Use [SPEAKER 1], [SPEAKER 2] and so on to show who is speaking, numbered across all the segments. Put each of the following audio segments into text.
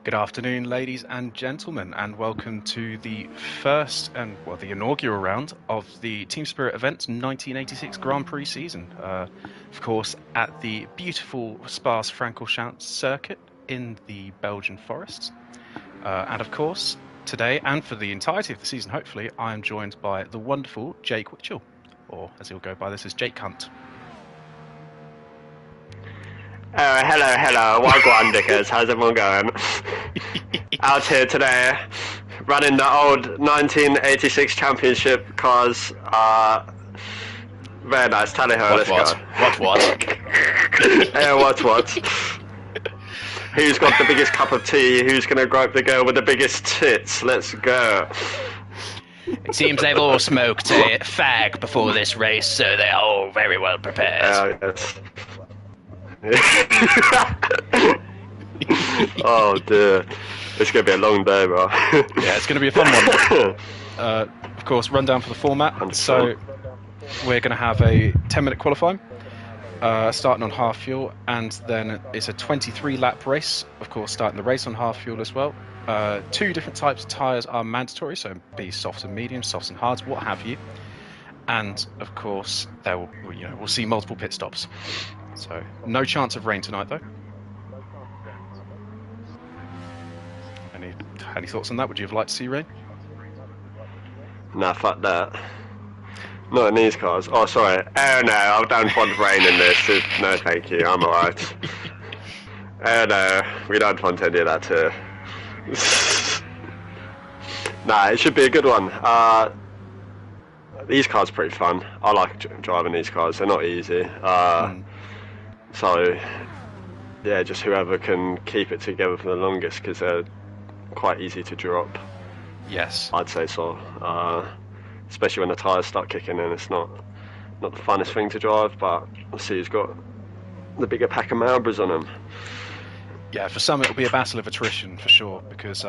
[SPEAKER 1] Good afternoon, ladies and gentlemen, and welcome to the first and, well, the inaugural round of the Team Spirit Event 1986 Grand Prix season. Of course, at the beautiful Spa-Francorchamps circuit in the Belgian forests. And of course, today and for the entirety of the season, hopefully, I am joined by the wonderful Jake Witchell, or as he'll go by this as Jake Hunt.
[SPEAKER 2] Hello, Wagwan Dickers, how's everyone going? Out here today, running the old 1986 championship cars, very nice, tally ho, let's go.
[SPEAKER 1] What?
[SPEAKER 2] Yeah, what? Who's got the biggest cup of tea, who's gonna grope the girl with the biggest tits, let's go.
[SPEAKER 1] It seems they've all smoked a fag before this race, so they're all very well prepared.
[SPEAKER 2] Yes. Oh dear, it's gonna be a long day, bro.
[SPEAKER 1] Yeah, it's gonna be a fun one. Of course, rundown for the format.
[SPEAKER 2] 100%.
[SPEAKER 1] So we're gonna have a 10-minute qualifying, starting on half fuel, and then it's a 23-lap race. Of course, starting the race on half fuel as well. Two different types of tyres are mandatory, so be soft and medium, softs and hards, what have you. And of course, we'll see multiple pit stops. So, no chance of rain tonight, though. Any thoughts on that? Would you have liked to see rain?
[SPEAKER 2] Nah, fuck that. Not in these cars. Oh, sorry. Oh no, I don't want rain in this. No, thank you. I'm alright. Oh no, we don't want any of that here. Nah, it should be a good one. These cars are pretty fun. I like driving these cars. They're not easy. So, yeah, just whoever can keep it together for the longest, because they're quite easy to drop.
[SPEAKER 1] Yes.
[SPEAKER 2] I'd say so. Especially when the tyres start kicking in, it's not the funnest thing to drive, but we'll see who's got the bigger pack of Marlboros on them.
[SPEAKER 1] Yeah, for some it'll be a battle of attrition for sure, because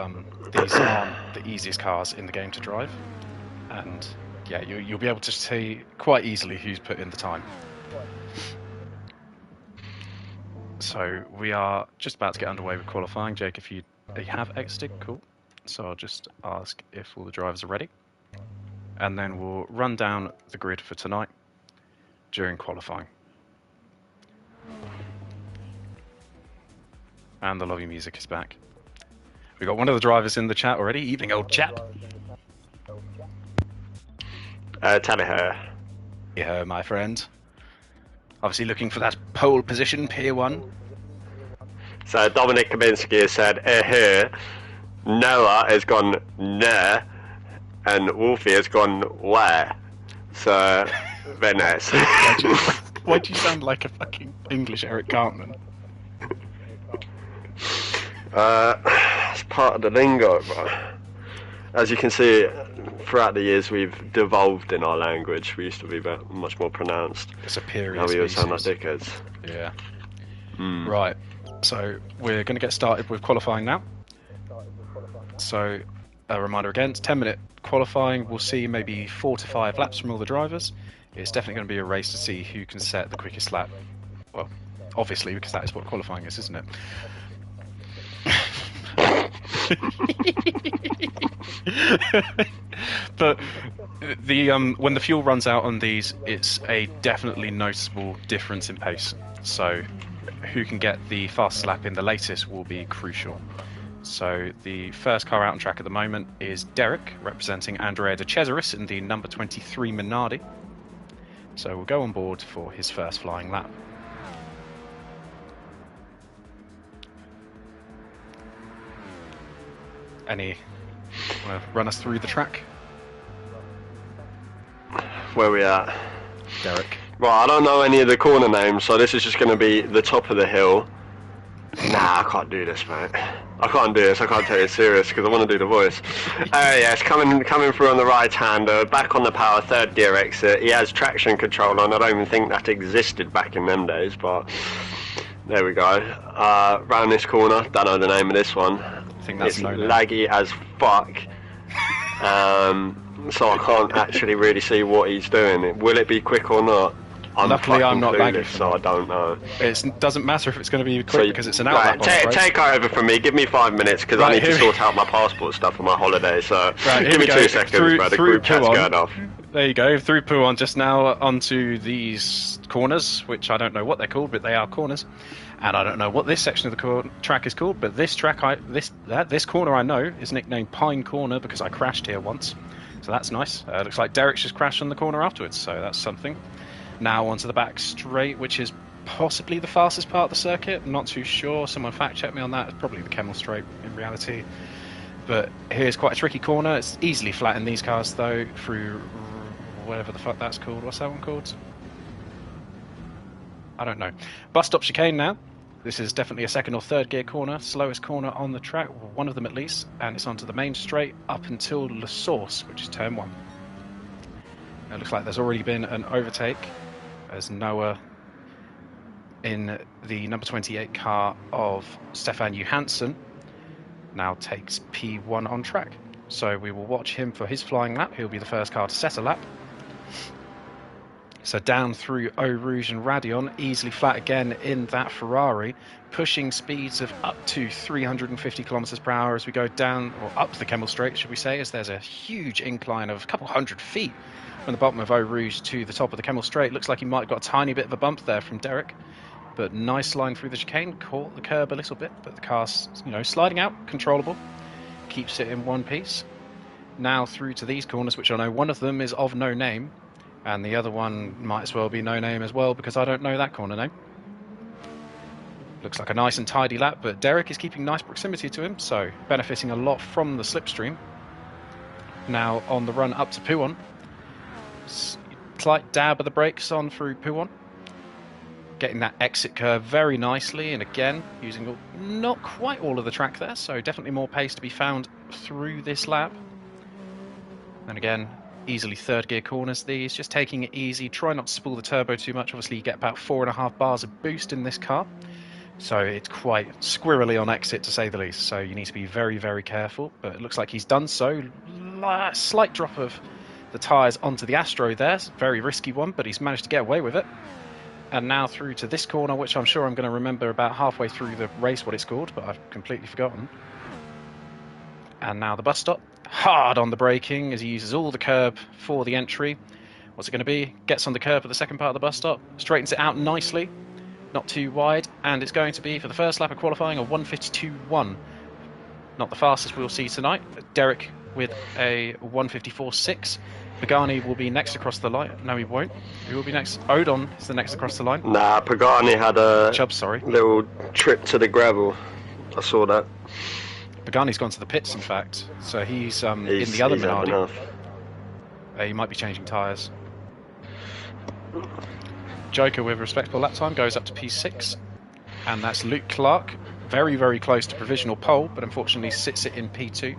[SPEAKER 1] these aren't the easiest cars in the game to drive. And yeah, you'll be able to see quite easily who's put in the time. So we are just about to get underway with qualifying. Jake, if you have exited, cool. So I'll just ask if all the drivers are ready. And then we'll run down the grid for tonight during qualifying. And the lobby music is back. We've got one of the drivers in the chat already. Evening, old chap.
[SPEAKER 2] Tally ho.
[SPEAKER 1] Yeah, my friend. Obviously looking for that pole position, Pier 1.
[SPEAKER 2] So Dominic Kaminsky has said, here. Noah has gone, nah. And Wolfie has gone, where? So, very nice.
[SPEAKER 1] Why do you sound like a fucking English Eric Cartman?
[SPEAKER 2] It's part of the lingo, bro. As you can see, throughout the years we've devolved in our language. We used to be much more pronounced.
[SPEAKER 1] A superior
[SPEAKER 2] now we all sound like
[SPEAKER 1] species.
[SPEAKER 2] dickheads.
[SPEAKER 1] Yeah. Right. So we're going to get started with qualifying now. So a reminder again, it's 10-minute qualifying. We'll see maybe 4 to 5 laps from all the drivers. It's definitely going to be a race to see who can set the quickest lap. Well, obviously, because that is what qualifying is, isn't it? But when the fuel runs out on these, it's a definitely noticeable difference in pace. So who can get the fastest lap in the latest will be crucial. So the first car out on track at the moment is Derek, representing Andrea de Cesaris in the number 23 Minardi. So we'll go on board for his first flying lap. Want to run us through the track?
[SPEAKER 2] Where we at?
[SPEAKER 1] Derek.
[SPEAKER 2] Well, I don't know any of the corner names, so this is just going to be the top of the hill. Nah, I can't do this, mate. I can't do this. I can't take it serious because I want to do the voice. Yes, coming through on the right hand, back on the power, third gear exit. He has traction control on. I don't even think that existed back in them days, but there we go. Round this corner, don't know the name of this one.
[SPEAKER 1] I think that's
[SPEAKER 2] it's laggy as fuck. So I can't actually really see what he's doing. Will it be quick or not?
[SPEAKER 1] Luckily, I'm not lagging
[SPEAKER 2] clueless, so I don't know.
[SPEAKER 1] It doesn't matter if it's going to be quick because it's an outlap.
[SPEAKER 2] Take over from me. Give me 5 minutes because I need to sort out my passport stuff for my holiday. So give me 2 seconds, bro. The group chat's going off.
[SPEAKER 1] There you go. Through Pouon just now onto these corners, which I don't know what they're called, but they are corners. And I don't know what this section of the track is called, but this track, this corner I know is nicknamed Pine Corner because I crashed here once. So that's nice. Looks like Derek's just crashed on the corner afterwards, so that's something. Now onto the back straight, which is possibly the fastest part of the circuit. I'm not too sure. Someone fact check me on that. It's probably the Kemmel Straight in reality. But here's quite a tricky corner. It's easily flat in these cars though, through whatever the fuck that's called. What's that one called? I don't know. Bus stop chicane now. This is definitely a second or third gear corner, slowest corner on the track, one of them at least, and it's onto the main straight up until La Source, which is turn 1. It looks like there's already been an overtake as Noah in the number 28 car of Stefan Johansson now takes P1 on track. So we will watch him for his flying lap. He'll be the first car to set a lap. So down through Eau Rouge and Radion, easily flat again in that Ferrari, pushing speeds of up to 350 kilometers per hour as we go down, or up the Kemmel Straight, should we say, as there's a huge incline of a couple hundred feet from the bottom of Eau Rouge to the top of the Kemmel Straight. Looks like he might have got a tiny bit of a bump there from Derek, but nice line through the chicane, caught the curb a little bit, but the car's, sliding out, controllable, keeps it in one piece. Now through to these corners, which I know one of them is of no name, and the other one might as well be no name as well because I don't know that corner name. Looks like a nice and tidy lap, but Derek is keeping nice proximity to him, so benefiting a lot from the slipstream. Now on the run up to Pouon, slight dab of the brakes on through Pouon, getting that exit curve very nicely, and again using not quite all of the track there, so definitely more pace to be found through this lap. And again, easily third gear corners these, just taking it easy, try not to spool the turbo too much. Obviously you get about 4.5 bars of boost in this car, so it's quite squirrely on exit to say the least, so you need to be very, very careful. But it looks like he's done so. Slight drop of the tyres onto the Astro there, very risky one, but he's managed to get away with it. And now through to this corner, which I'm sure I'm going to remember about halfway through the race what it's called, but I've completely forgotten. And now the bus stop, hard on the braking as he uses all the curb for the entry. What's it going to be? Gets on the curb at the second part of the bus stop, straightens it out nicely, not too wide, and it's going to be, for the first lap of qualifying, a 1:52.1. Not the fastest we'll see tonight. Derek with a 1:54.6. Pagani will be next across the line. No, he won't. Who will be next? Odon is the next across the line.
[SPEAKER 2] Nah, Pagani had a
[SPEAKER 1] Chubb, sorry.
[SPEAKER 2] Little trip to the gravel. I saw that.
[SPEAKER 1] Pagani's gone to the pits, in fact. So he's in the other Minardi. He might be changing tyres. Joker with a respectable lap time goes up to P6. And that's Luke Clark. Very, very close to provisional pole, but unfortunately sits it in P2.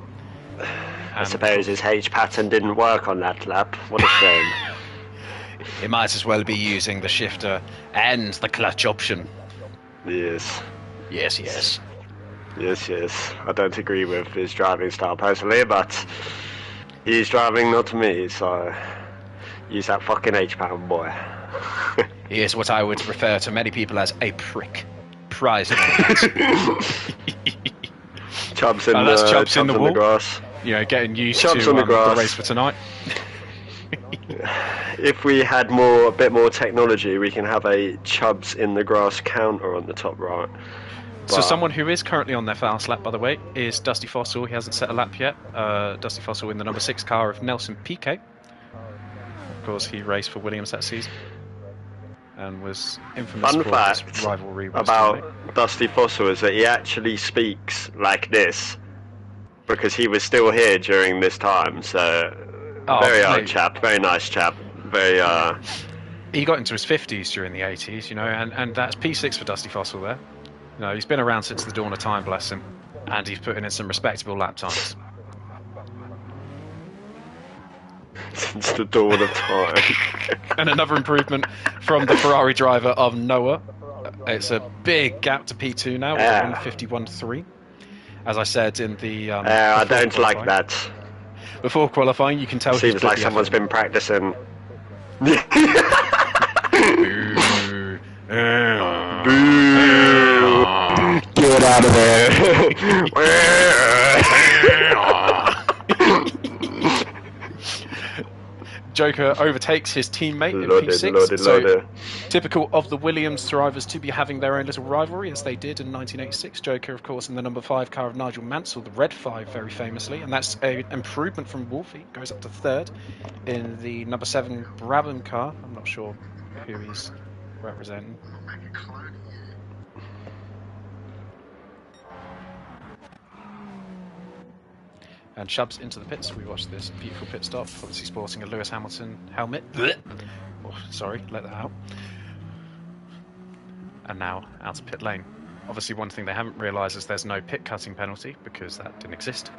[SPEAKER 2] I suppose his H pattern didn't work on that lap. What a shame.
[SPEAKER 1] He might as well be using the shifter and the clutch option.
[SPEAKER 2] Yes.
[SPEAKER 1] Yes, yes.
[SPEAKER 2] Yes, yes. I don't agree with his driving style personally, but he's driving, not me, so use that fucking H-pattern, boy.
[SPEAKER 1] He is what I would refer to many people as a prick. Prize.
[SPEAKER 2] Chubbs in the grass.
[SPEAKER 1] Getting used
[SPEAKER 2] Chubbs
[SPEAKER 1] to
[SPEAKER 2] on the grass.
[SPEAKER 1] The race for tonight.
[SPEAKER 2] If we had a bit more technology, we can have a Chubbs in the grass counter on the top right.
[SPEAKER 1] So someone who is currently on their fast lap, by the way, is Dusty Fossil. He hasn't set a lap yet. Dusty Fossil in the number 6 car of Nelson Piquet. Of course, he raced for Williams that season and was infamous
[SPEAKER 2] for
[SPEAKER 1] fact
[SPEAKER 2] this
[SPEAKER 1] rivalry
[SPEAKER 2] about Dusty Fossil is that he actually speaks like this because he was still here during this time. So very old chap, very nice chap, very.
[SPEAKER 1] He got into his 50s during the 80s, and that's P6 for Dusty Fossil there. He's been around since the dawn of time, bless him, and he's putting in some respectable lap times.
[SPEAKER 2] Since the dawn of time.
[SPEAKER 1] And another improvement from the Ferrari driver of Noah. It's a big gap to P2 now, with 1:51.3. As I said in the...
[SPEAKER 2] I don't like that.
[SPEAKER 1] Before qualifying, you can tell...
[SPEAKER 2] Seems like someone's been practicing.
[SPEAKER 1] Boo
[SPEAKER 2] out of there.
[SPEAKER 1] Joker overtakes his teammate in P6, so typical of the Williams drivers to be having their own little rivalry, as they did in 1986. Joker, of course, in the number 5 car of Nigel Mansell, the Red 5, very famously, and that's an improvement from Wolfie, goes up to 3rd. In the number 7 Brabham car, I'm not sure who he's representing. And Chubbs into the pits. We watched this beautiful pit stop, obviously sporting a Lewis Hamilton helmet. Oh, sorry, let that out. And now out to pit lane. Obviously, one thing they haven't realised is there's no pit cutting penalty, because that didn't exist.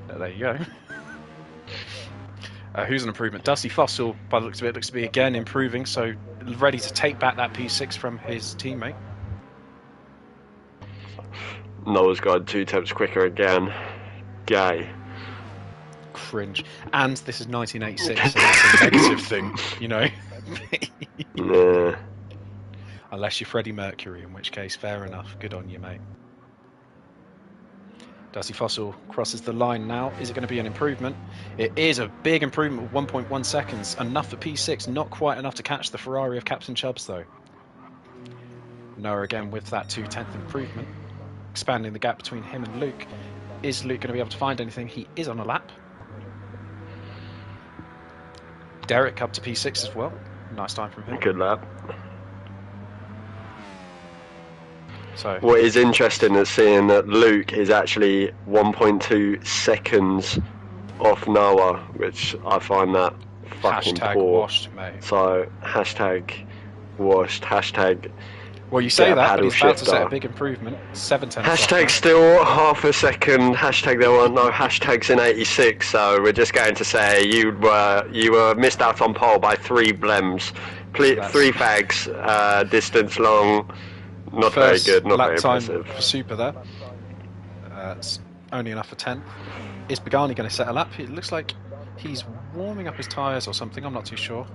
[SPEAKER 1] There you go. Who's an improvement? Dusty Fossil, by the looks of it, looks to be again improving, so ready to take back that P6 from his teammate.
[SPEAKER 2] Noah's got 2 tenths quicker again. Gay.
[SPEAKER 1] Cringe. And this is 1986, so that's a negative thing, you know?
[SPEAKER 2] Nah.
[SPEAKER 1] Unless you're Freddie Mercury, in which case, fair enough. Good on you, mate. Dusty Fossil crosses the line now. Is it going to be an improvement? It is a big improvement with 1.1 seconds. Enough for P6, not quite enough to catch the Ferrari of Captain Chubbs, though. Noah again with that 2/10 improvement, expanding the gap between him and Luke. Is Luke going to be able to find anything? He is on a lap. Derek up to P6 as well. Nice time from him.
[SPEAKER 2] Good lap.
[SPEAKER 1] So
[SPEAKER 2] what is interesting is seeing that Luke is actually 1.2 seconds off Noah, which I find that fucking
[SPEAKER 1] hashtag
[SPEAKER 2] poor.
[SPEAKER 1] washed, mate.
[SPEAKER 2] So hashtag washed, hashtag.
[SPEAKER 1] Well, you say that, but he's about to
[SPEAKER 2] shifter.
[SPEAKER 1] set a big improvement. 7/10.
[SPEAKER 2] Hashtag still half a second. Hashtag there weren't no hashtags in '86, so we're just going to say you were missed out on pole by 3 blems, 3 fags, distance long. Not
[SPEAKER 1] First
[SPEAKER 2] very good. Not
[SPEAKER 1] lap
[SPEAKER 2] very
[SPEAKER 1] time
[SPEAKER 2] impressive.
[SPEAKER 1] for Super there. It's only enough for 10. Is Pagani going to set a lap? It looks like he's warming up his tyres or something. I'm not too sure.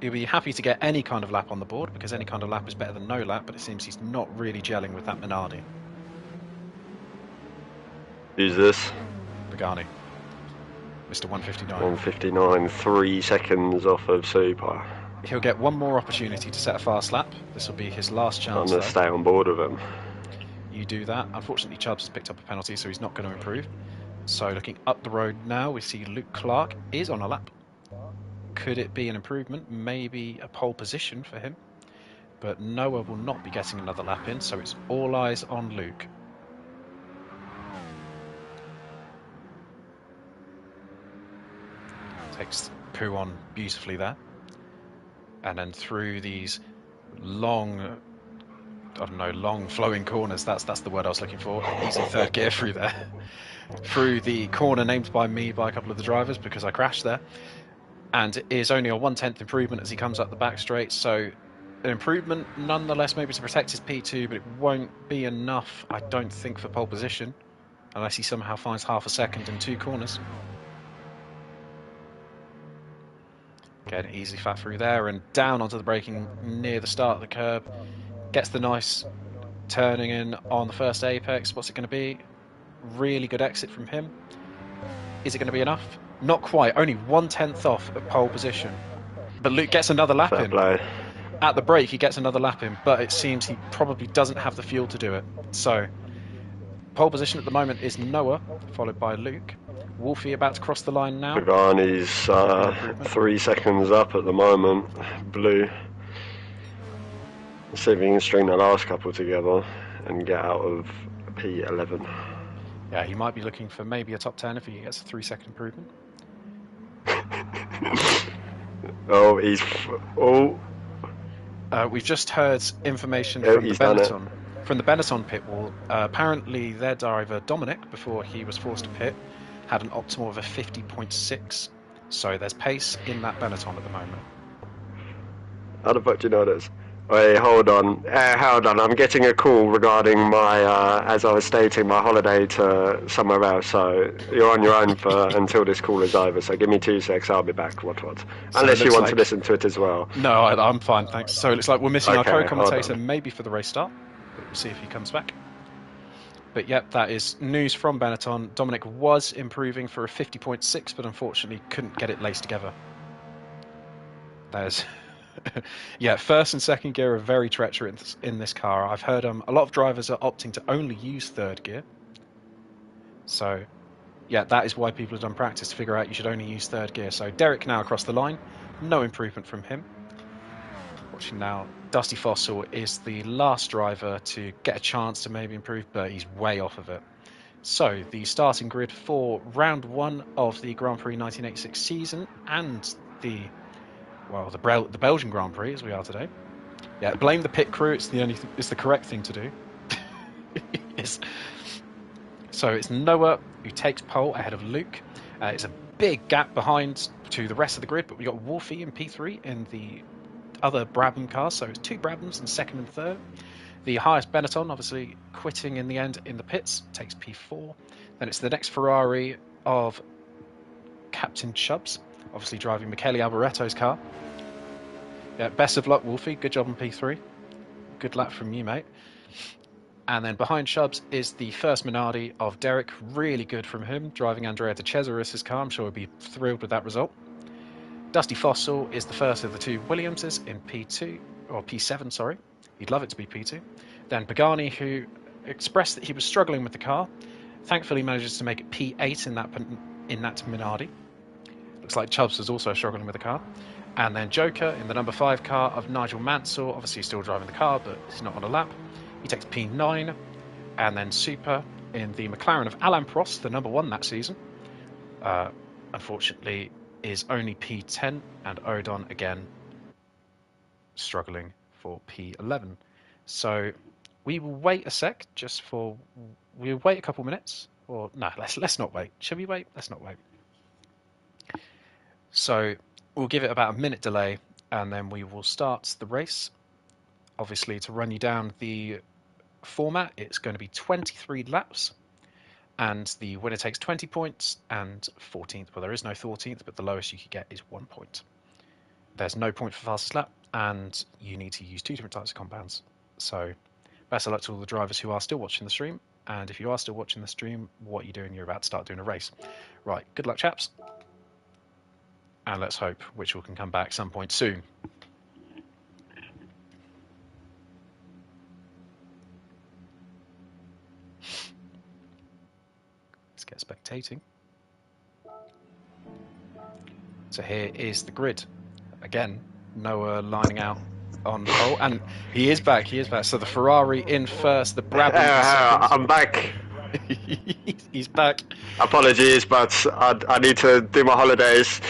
[SPEAKER 1] He'll be happy to get any kind of lap on the board, because any kind of lap is better than no lap, but it seems he's not really gelling with that Minardi.
[SPEAKER 2] Who's this?
[SPEAKER 1] Pagani. Mr. 159.
[SPEAKER 2] 159, 3 seconds off of Super.
[SPEAKER 1] He'll get one more opportunity to set a fast lap. This will be his last
[SPEAKER 2] I'm
[SPEAKER 1] chance.
[SPEAKER 2] going to stay on board with him.
[SPEAKER 1] You do that. Unfortunately, Chubbs has picked up a penalty, so he's not going to improve. So looking up the road now, we see Luke Clark is on a lap. Could it be an improvement? Maybe a pole position for him. But Noah will not be getting another lap in, so it's all eyes on Luke. Takes Pooh on beautifully there. And then through these long, I don't know, long flowing corners, that's the word I was looking for. Easy 3rd gear through there. Through the corner named by me by a couple of the drivers, because I crashed there. And it is only a 1/10 improvement as he comes up the back straight, so an improvement nonetheless, maybe to protect his P2, but it won't be enough, I don't think, for pole position, unless he somehow finds half a second in 2 corners. Again, easily fat through there and down onto the braking near the start of the curb. Gets the nice turning in on the first apex. What's it going to be? Really good exit from him. Is it going to be enough? Not quite. Only 1/10 off of pole position. But Luke gets another lap in. At the break, he gets another lap in, but it seems he probably doesn't have the fuel to do it. So, pole position at the moment is Noah, followed by Luke. Wolfie about to cross the line now.
[SPEAKER 2] Pagani's 3 seconds up at the moment. Blue. Let's see if he can string the last couple together and get out of P11.
[SPEAKER 1] Yeah, he might be looking for maybe a top 10 if he gets a 3-second improvement.
[SPEAKER 2] Oh, he's... Oh.
[SPEAKER 1] We've just heard information from the Benetton.
[SPEAKER 2] It.
[SPEAKER 1] From the Benetton pit wall. Apparently their driver, Dominic, before he was forced to pit, had an optimal of a 50.6. So there's pace in that Benetton at the moment.
[SPEAKER 2] How the fuck do you know this? Wait, hold on. I'm getting a call regarding my, as I was stating, my holiday to somewhere else. So you're on your own for until this call is over. So give me 2 secs. I'll be back. What?
[SPEAKER 1] So
[SPEAKER 2] unless you want to listen to it as well.
[SPEAKER 1] No, I'm fine, thanks. So it looks like we're missing our co-commentator maybe for the race start. But we'll see if he comes back. But yep, that is news from Benetton. Dominic was improving for a 50.6, but unfortunately couldn't get it laced together. There's, yeah, first and second gear are very treacherous in this car. I've heard a lot of drivers are opting to only use third gear. So, yeah, that is why people have done practice to figure out you should only use third gear. So Derek now across the line, no improvement from him. Watching now, Dusty Fossil is the last driver to get a chance to maybe improve, but he's way off of it. So the starting grid for round 1 of the Grand Prix 1986 season and the Belgian Grand Prix as we are today. Yeah, blame the pit crew. It's the correct thing to do. So it's Noah who takes pole ahead of Luke. It's a big gap behind to the rest of the grid, but we got Wolfie in P3 in the other Brabham cars. So it's 2 Brabhams in second and third. The highest Benetton, obviously quitting in the end in the pits, takes P4. Then it's the next Ferrari of Captain Chubbs, obviously driving Michele Alboretto's car. Yeah, best of luck, Wolfie. Good job on P3. Good luck from you, mate. And then behind Chubbs is the first Minardi of Derek. Really good from him, driving Andrea de Cesaris's car. I'm sure he'll be thrilled with that result. Dusty Fossil is the first of the 2 Williamses in P2, or P7, sorry. He'd love it to be P2. Then Pagani, who expressed that he was struggling with the car, thankfully manages to make it P8 in that Minardi. Looks like Chubbs was also struggling with the car. And then Joker in the number 5 car of Nigel Mansell, obviously still driving the car, but he's not on a lap. He takes P9. And then Super in the McLaren of Alain Prost, the number 1 that season. Unfortunately, is only P10, and Odon again struggling for P11. So we will wait a sec, we'll wait a couple minutes, or no, let's not wait. Shall we wait? Let's not wait. So we'll give it about a minute delay, and then we will start the race. Obviously, to run you down the format, it's going to be 23 laps. And the winner takes 20 points, and 14th. Well, there is no 14th, but the lowest you could get is 1 point. There's no point for fastest lap, and you need to use 2 different types of compounds. So, best of luck to all the drivers who are still watching the stream. And if you are still watching the stream, what are you doing? You're about to start doing a race. Right, good luck, chaps. And let's hope Witchell can come back some point soon. Get spectating. So here is the grid. Again, Noah lining out on pole, and he is back. So the Ferrari in first, the Brabham in second.
[SPEAKER 2] I'm back.
[SPEAKER 1] He's back.
[SPEAKER 2] Apologies, but I need to do my holidays.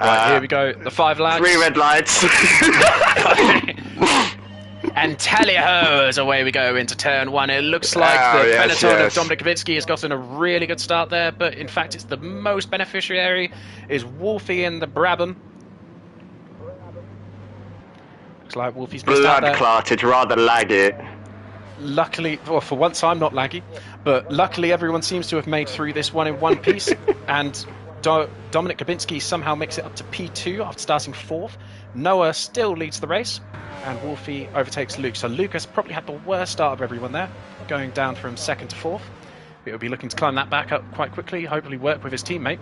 [SPEAKER 1] Right, here we go. The 5 lags.
[SPEAKER 2] 3 red lights.
[SPEAKER 1] And tally-ho, as away we go into turn 1. It looks like the Benetton of Dominic Kubicki has gotten a really good start there, but in fact it's the most beneficiary is Wolfie in the Brabham. Looks like Wolfie's missed out there.
[SPEAKER 2] Blood-clotted, rather laggy.
[SPEAKER 1] Luckily, well, for once I'm not laggy, but luckily everyone seems to have made through this one in one piece, and Dominic Kubicki somehow makes it up to P2 after starting 4th. Noah still leads the race, and Wolfie overtakes Luke. So Lucas probably had the worst start of everyone there, going down from 2nd to 4th. He'll be looking to climb that back up quite quickly, hopefully work with his teammate.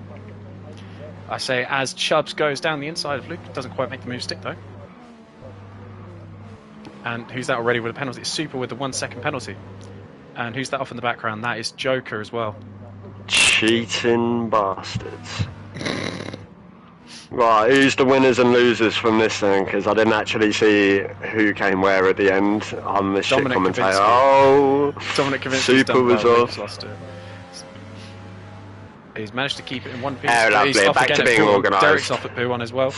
[SPEAKER 1] I say as Chubbs goes down the inside of Luke, doesn't quite make the move stick though. And who's that already with a penalty? It's Super with the 1 second penalty. And who's that off in the background? That is Joker as well.
[SPEAKER 2] Cheating bastards. Right, who's the winners and losers from this then? Because I didn't actually see who came where at the end. I'm the shit commentator. Oh,
[SPEAKER 1] Dominic Kubicki's
[SPEAKER 2] Super was off.
[SPEAKER 1] Lost it. He's managed to keep it in one piece.
[SPEAKER 2] Oh, lovely.
[SPEAKER 1] He's off
[SPEAKER 2] Back to
[SPEAKER 1] again
[SPEAKER 2] being organised.
[SPEAKER 1] Derek's off at P1 as well.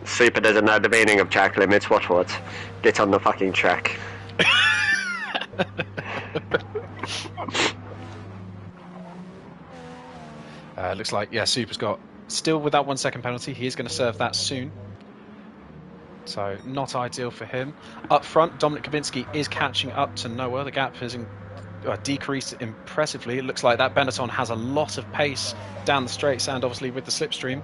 [SPEAKER 2] Super doesn't know the meaning of track limits. What? Get on the fucking track.
[SPEAKER 1] Looks like, yeah, Super's got still with that 1 second penalty. He is going to serve that soon. So not ideal for him. Up front, Dominic Kubicki is catching up to Noah. The gap has decreased impressively. It looks like that Benetton has a lot of pace down the straights and obviously with the slipstream.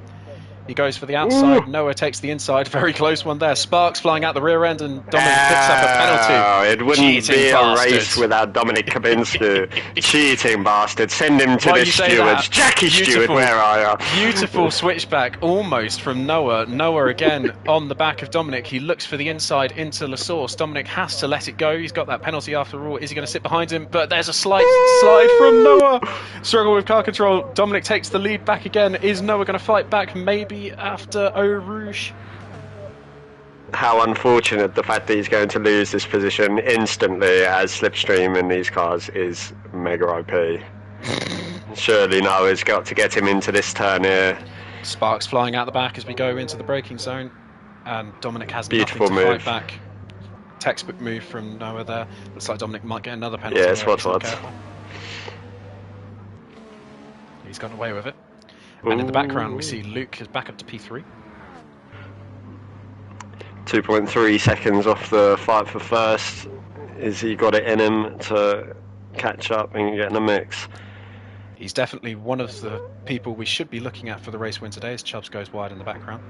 [SPEAKER 1] He goes for the outside.
[SPEAKER 2] Ooh.
[SPEAKER 1] Noah takes the inside. Very close one there. Sparks flying out the rear end, and Dominic picks up a penalty.
[SPEAKER 2] It wouldn't
[SPEAKER 1] Cheating
[SPEAKER 2] be
[SPEAKER 1] bastard.
[SPEAKER 2] a race without Dominic Kabinski. Cheating bastard. Send him to
[SPEAKER 1] While
[SPEAKER 2] the
[SPEAKER 1] you say
[SPEAKER 2] stewards.
[SPEAKER 1] that,
[SPEAKER 2] Jackie Stewart, where are you?
[SPEAKER 1] Beautiful switchback almost from Noah. Noah again on the back of Dominic. He looks for the inside into La Source. Dominic has to let it go. He's got that penalty after all. Is he going to sit behind him? But there's a slight slide from Noah. Struggle with car control. Dominic takes the lead back again. Is Noah going to fight back? Maybe after Eau Rouge.
[SPEAKER 2] How unfortunate the fact that he's going to lose this position instantly, as slipstream in these cars is mega OP. Surely Noah's got to get him into this turn here.
[SPEAKER 1] Sparks flying out the back as we go into the braking zone, and Dominic has
[SPEAKER 2] Beautiful
[SPEAKER 1] nothing to
[SPEAKER 2] move.
[SPEAKER 1] fight back. Textbook move from Noah there. Looks like Dominic might get another penalty.
[SPEAKER 2] Yeah, it's
[SPEAKER 1] there if he's not
[SPEAKER 2] what.
[SPEAKER 1] careful. He's gotten away with it. And in the background we see Luke is back up to P3.
[SPEAKER 2] 2.3 seconds off the fight for first. Is he got it in him to catch up and get in the mix?
[SPEAKER 1] He's definitely one of the people we should be looking at for the race win today, as Chubbs goes wide in the background.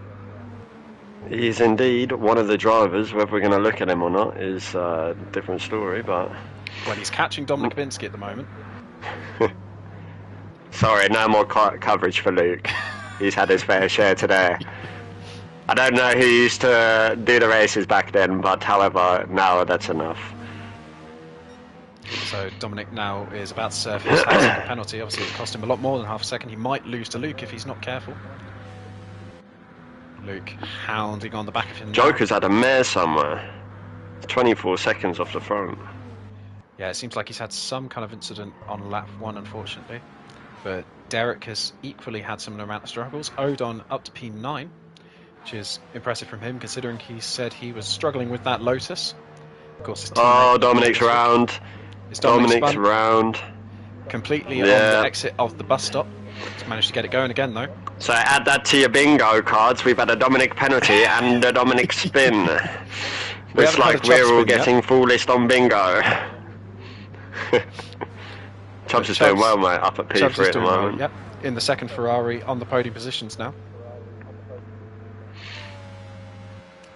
[SPEAKER 2] He's indeed one of the drivers. Whether we're going to look at him or not is a different story, but...
[SPEAKER 1] Well, he's catching Dominic Binsky at the moment.
[SPEAKER 2] Sorry, no more coverage for Luke. He's had his fair share today. I don't know who used to do the races back then, but however, now that's enough.
[SPEAKER 1] So Dominic now is about to serve his half-second penalty. Obviously it cost him a lot more than half a second. He might lose to Luke if he's not careful. Luke hounding on the back of him.
[SPEAKER 2] Joker's had a mare somewhere. 24 seconds off the front.
[SPEAKER 1] Yeah, it seems like he's had some kind of incident on lap 1, unfortunately. But Derek has equally had similar amount of struggles. Odon up to P9, which is impressive from him, considering he said he was struggling with that Lotus. Of course, his teammate
[SPEAKER 2] Dominic's round.
[SPEAKER 1] It's
[SPEAKER 2] Dominic's
[SPEAKER 1] spun
[SPEAKER 2] round.
[SPEAKER 1] completely on the exit of the bus stop. He's managed to get it going again, though.
[SPEAKER 2] So add that to your bingo cards. We've had a Dominic penalty and a Dominic spin. Looks like we're all getting full list on bingo. Chubbs is doing well, mate, up at P3 at the moment.
[SPEAKER 1] Yep, in the second Ferrari on the podium positions now.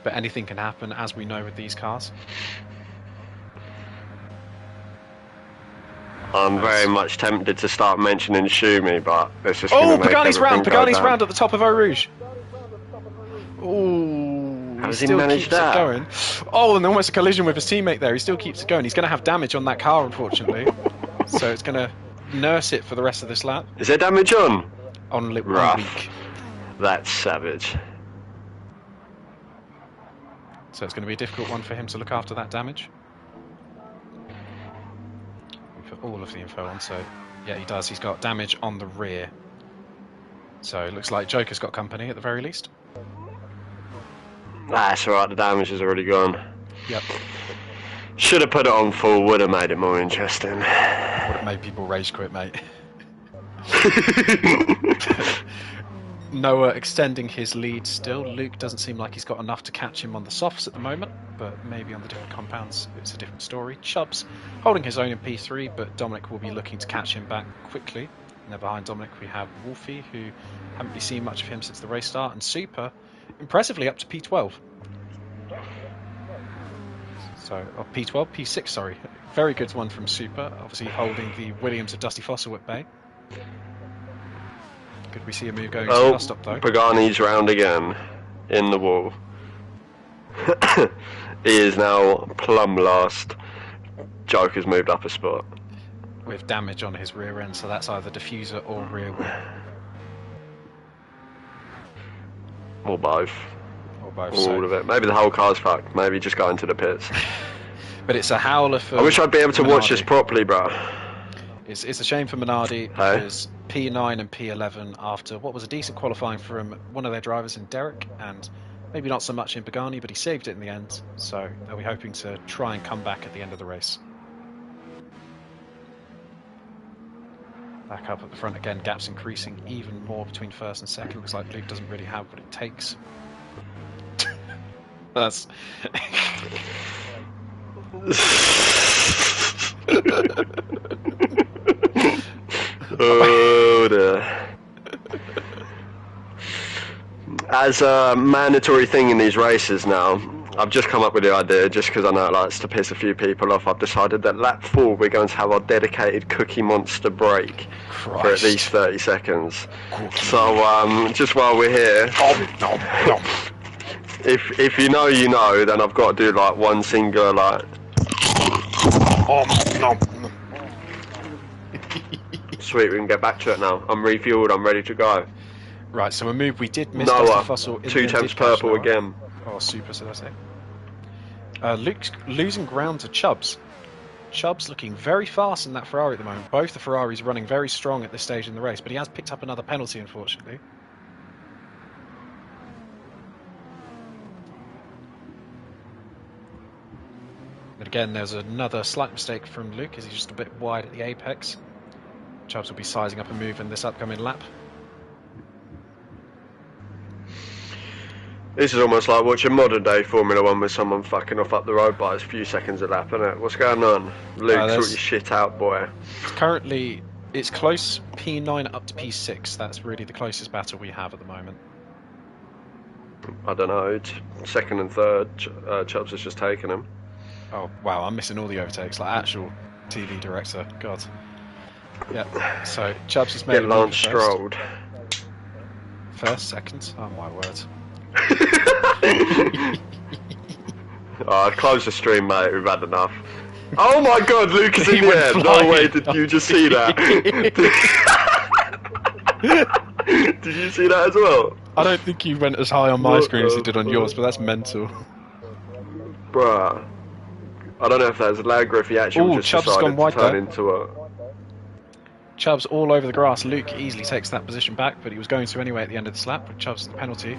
[SPEAKER 1] But anything can happen, as we know with these cars.
[SPEAKER 2] I'm very much tempted to start mentioning Schumi, but it's just
[SPEAKER 1] Pagani's round! Pagani's round at the top of Eau Rouge. Ooh,
[SPEAKER 2] how does he manage that?
[SPEAKER 1] Going. Oh, and almost a collision with his teammate there. He still keeps it going. He's going to have damage on that car, unfortunately. So it's going to nurse it for the rest of this lap.
[SPEAKER 2] Is there damage on?
[SPEAKER 1] On lip
[SPEAKER 2] week. That's savage.
[SPEAKER 1] So it's going to be a difficult one for him to look after that damage. We put all of the info on, so yeah, he does. He's got damage on the rear. So it looks like Joker's got company at the very least.
[SPEAKER 2] That's alright, the damage is already gone.
[SPEAKER 1] Yep.
[SPEAKER 2] Should have put it on full, would have made it more interesting. Would
[SPEAKER 1] have made people rage quit, mate. Noah extending his lead still. Luke doesn't seem like he's got enough to catch him on the softs at the moment, but maybe on the different compounds it's a different story. Chubbs holding his own in P3, but Dominic will be looking to catch him back quickly. And then behind Dominic we have Wolfie, who haven't really seen much of him since the race start, and Super, impressively up to P12. So, P12, P6, sorry. Very good one from Super, obviously holding the Williams of Dusty Fossil at bay. Could we see a move going to the bus stop, though?
[SPEAKER 2] Pagani's round again, in the wall. He is now plumb last. Joker's moved up a spot.
[SPEAKER 1] With damage on his rear end, so that's either diffuser or rear wheel.
[SPEAKER 2] Or both.
[SPEAKER 1] Or both.
[SPEAKER 2] All of it. Maybe the whole car's fucked. Maybe just go into the pits.
[SPEAKER 1] But it's a howler for
[SPEAKER 2] I wish I'd be able to
[SPEAKER 1] Minardi.
[SPEAKER 2] watch this properly, bro.
[SPEAKER 1] It's a shame for Minardi, because P9 and P11 after what was a decent qualifying from one of their drivers in Derek, and maybe not so much in Pagani, but he saved it in the end. So they'll be hoping to try and come back at the end of the race. Back up at the front again, gaps increasing even more between first and second. Looks like Luke doesn't really have what it takes. That's...
[SPEAKER 2] Oh dear. as a mandatory thing in these races now, I've just come up with the idea, just because I know it likes to piss a few people off. I've decided that lap 4 we're going to have our dedicated Cookie Monster break for at least 30 seconds. So just while we're here, if you know, you know, then I've got to do like one single like. Sweet, we can get back to it now. I'm refueled, I'm ready to go.
[SPEAKER 1] Right, so a move we did miss.
[SPEAKER 2] Noah,
[SPEAKER 1] Fossil in
[SPEAKER 2] 2 temps purple again.
[SPEAKER 1] Oh, super, should I say. Luke's losing ground to Chubbs. Chubbs looking very fast in that Ferrari at the moment. Both the Ferraris running very strong at this stage in the race, but he has picked up another penalty, unfortunately. And again, there's another slight mistake from Luke, as he's just a bit wide at the apex. Chubbs will be sizing up a move in this upcoming lap.
[SPEAKER 2] This is almost like watching modern day Formula 1 with someone fucking off up the road by a few seconds a lap, isn't it? What's going on? Luke, sort your shit out, boy.
[SPEAKER 1] Currently, it's close P9 up to P6. That's really the closest battle we have at the moment.
[SPEAKER 2] I don't know. Second and third, Chubbs has just taken him.
[SPEAKER 1] Oh, wow, I'm missing all the overtakes, like actual TV director. God. Yeah, so Chubbs has made
[SPEAKER 2] Get Lance Strolled.
[SPEAKER 1] First, second. Oh, my word.
[SPEAKER 2] Close the stream, mate. We've had enough. Oh my God, Luke is in the air. No way, did you just see that? Did you see that as well?
[SPEAKER 1] I don't think he went as high on my screen as he did on yours, but that's mental.
[SPEAKER 2] Bruh. I don't know if that's lag or if he actually just
[SPEAKER 1] Chubbs
[SPEAKER 2] decided
[SPEAKER 1] gone wide
[SPEAKER 2] to turn
[SPEAKER 1] there.
[SPEAKER 2] into a...
[SPEAKER 1] Chubbs all over the grass. Luke easily takes that position back, but he was going to anyway at the end of this lap with Chubbs the penalty.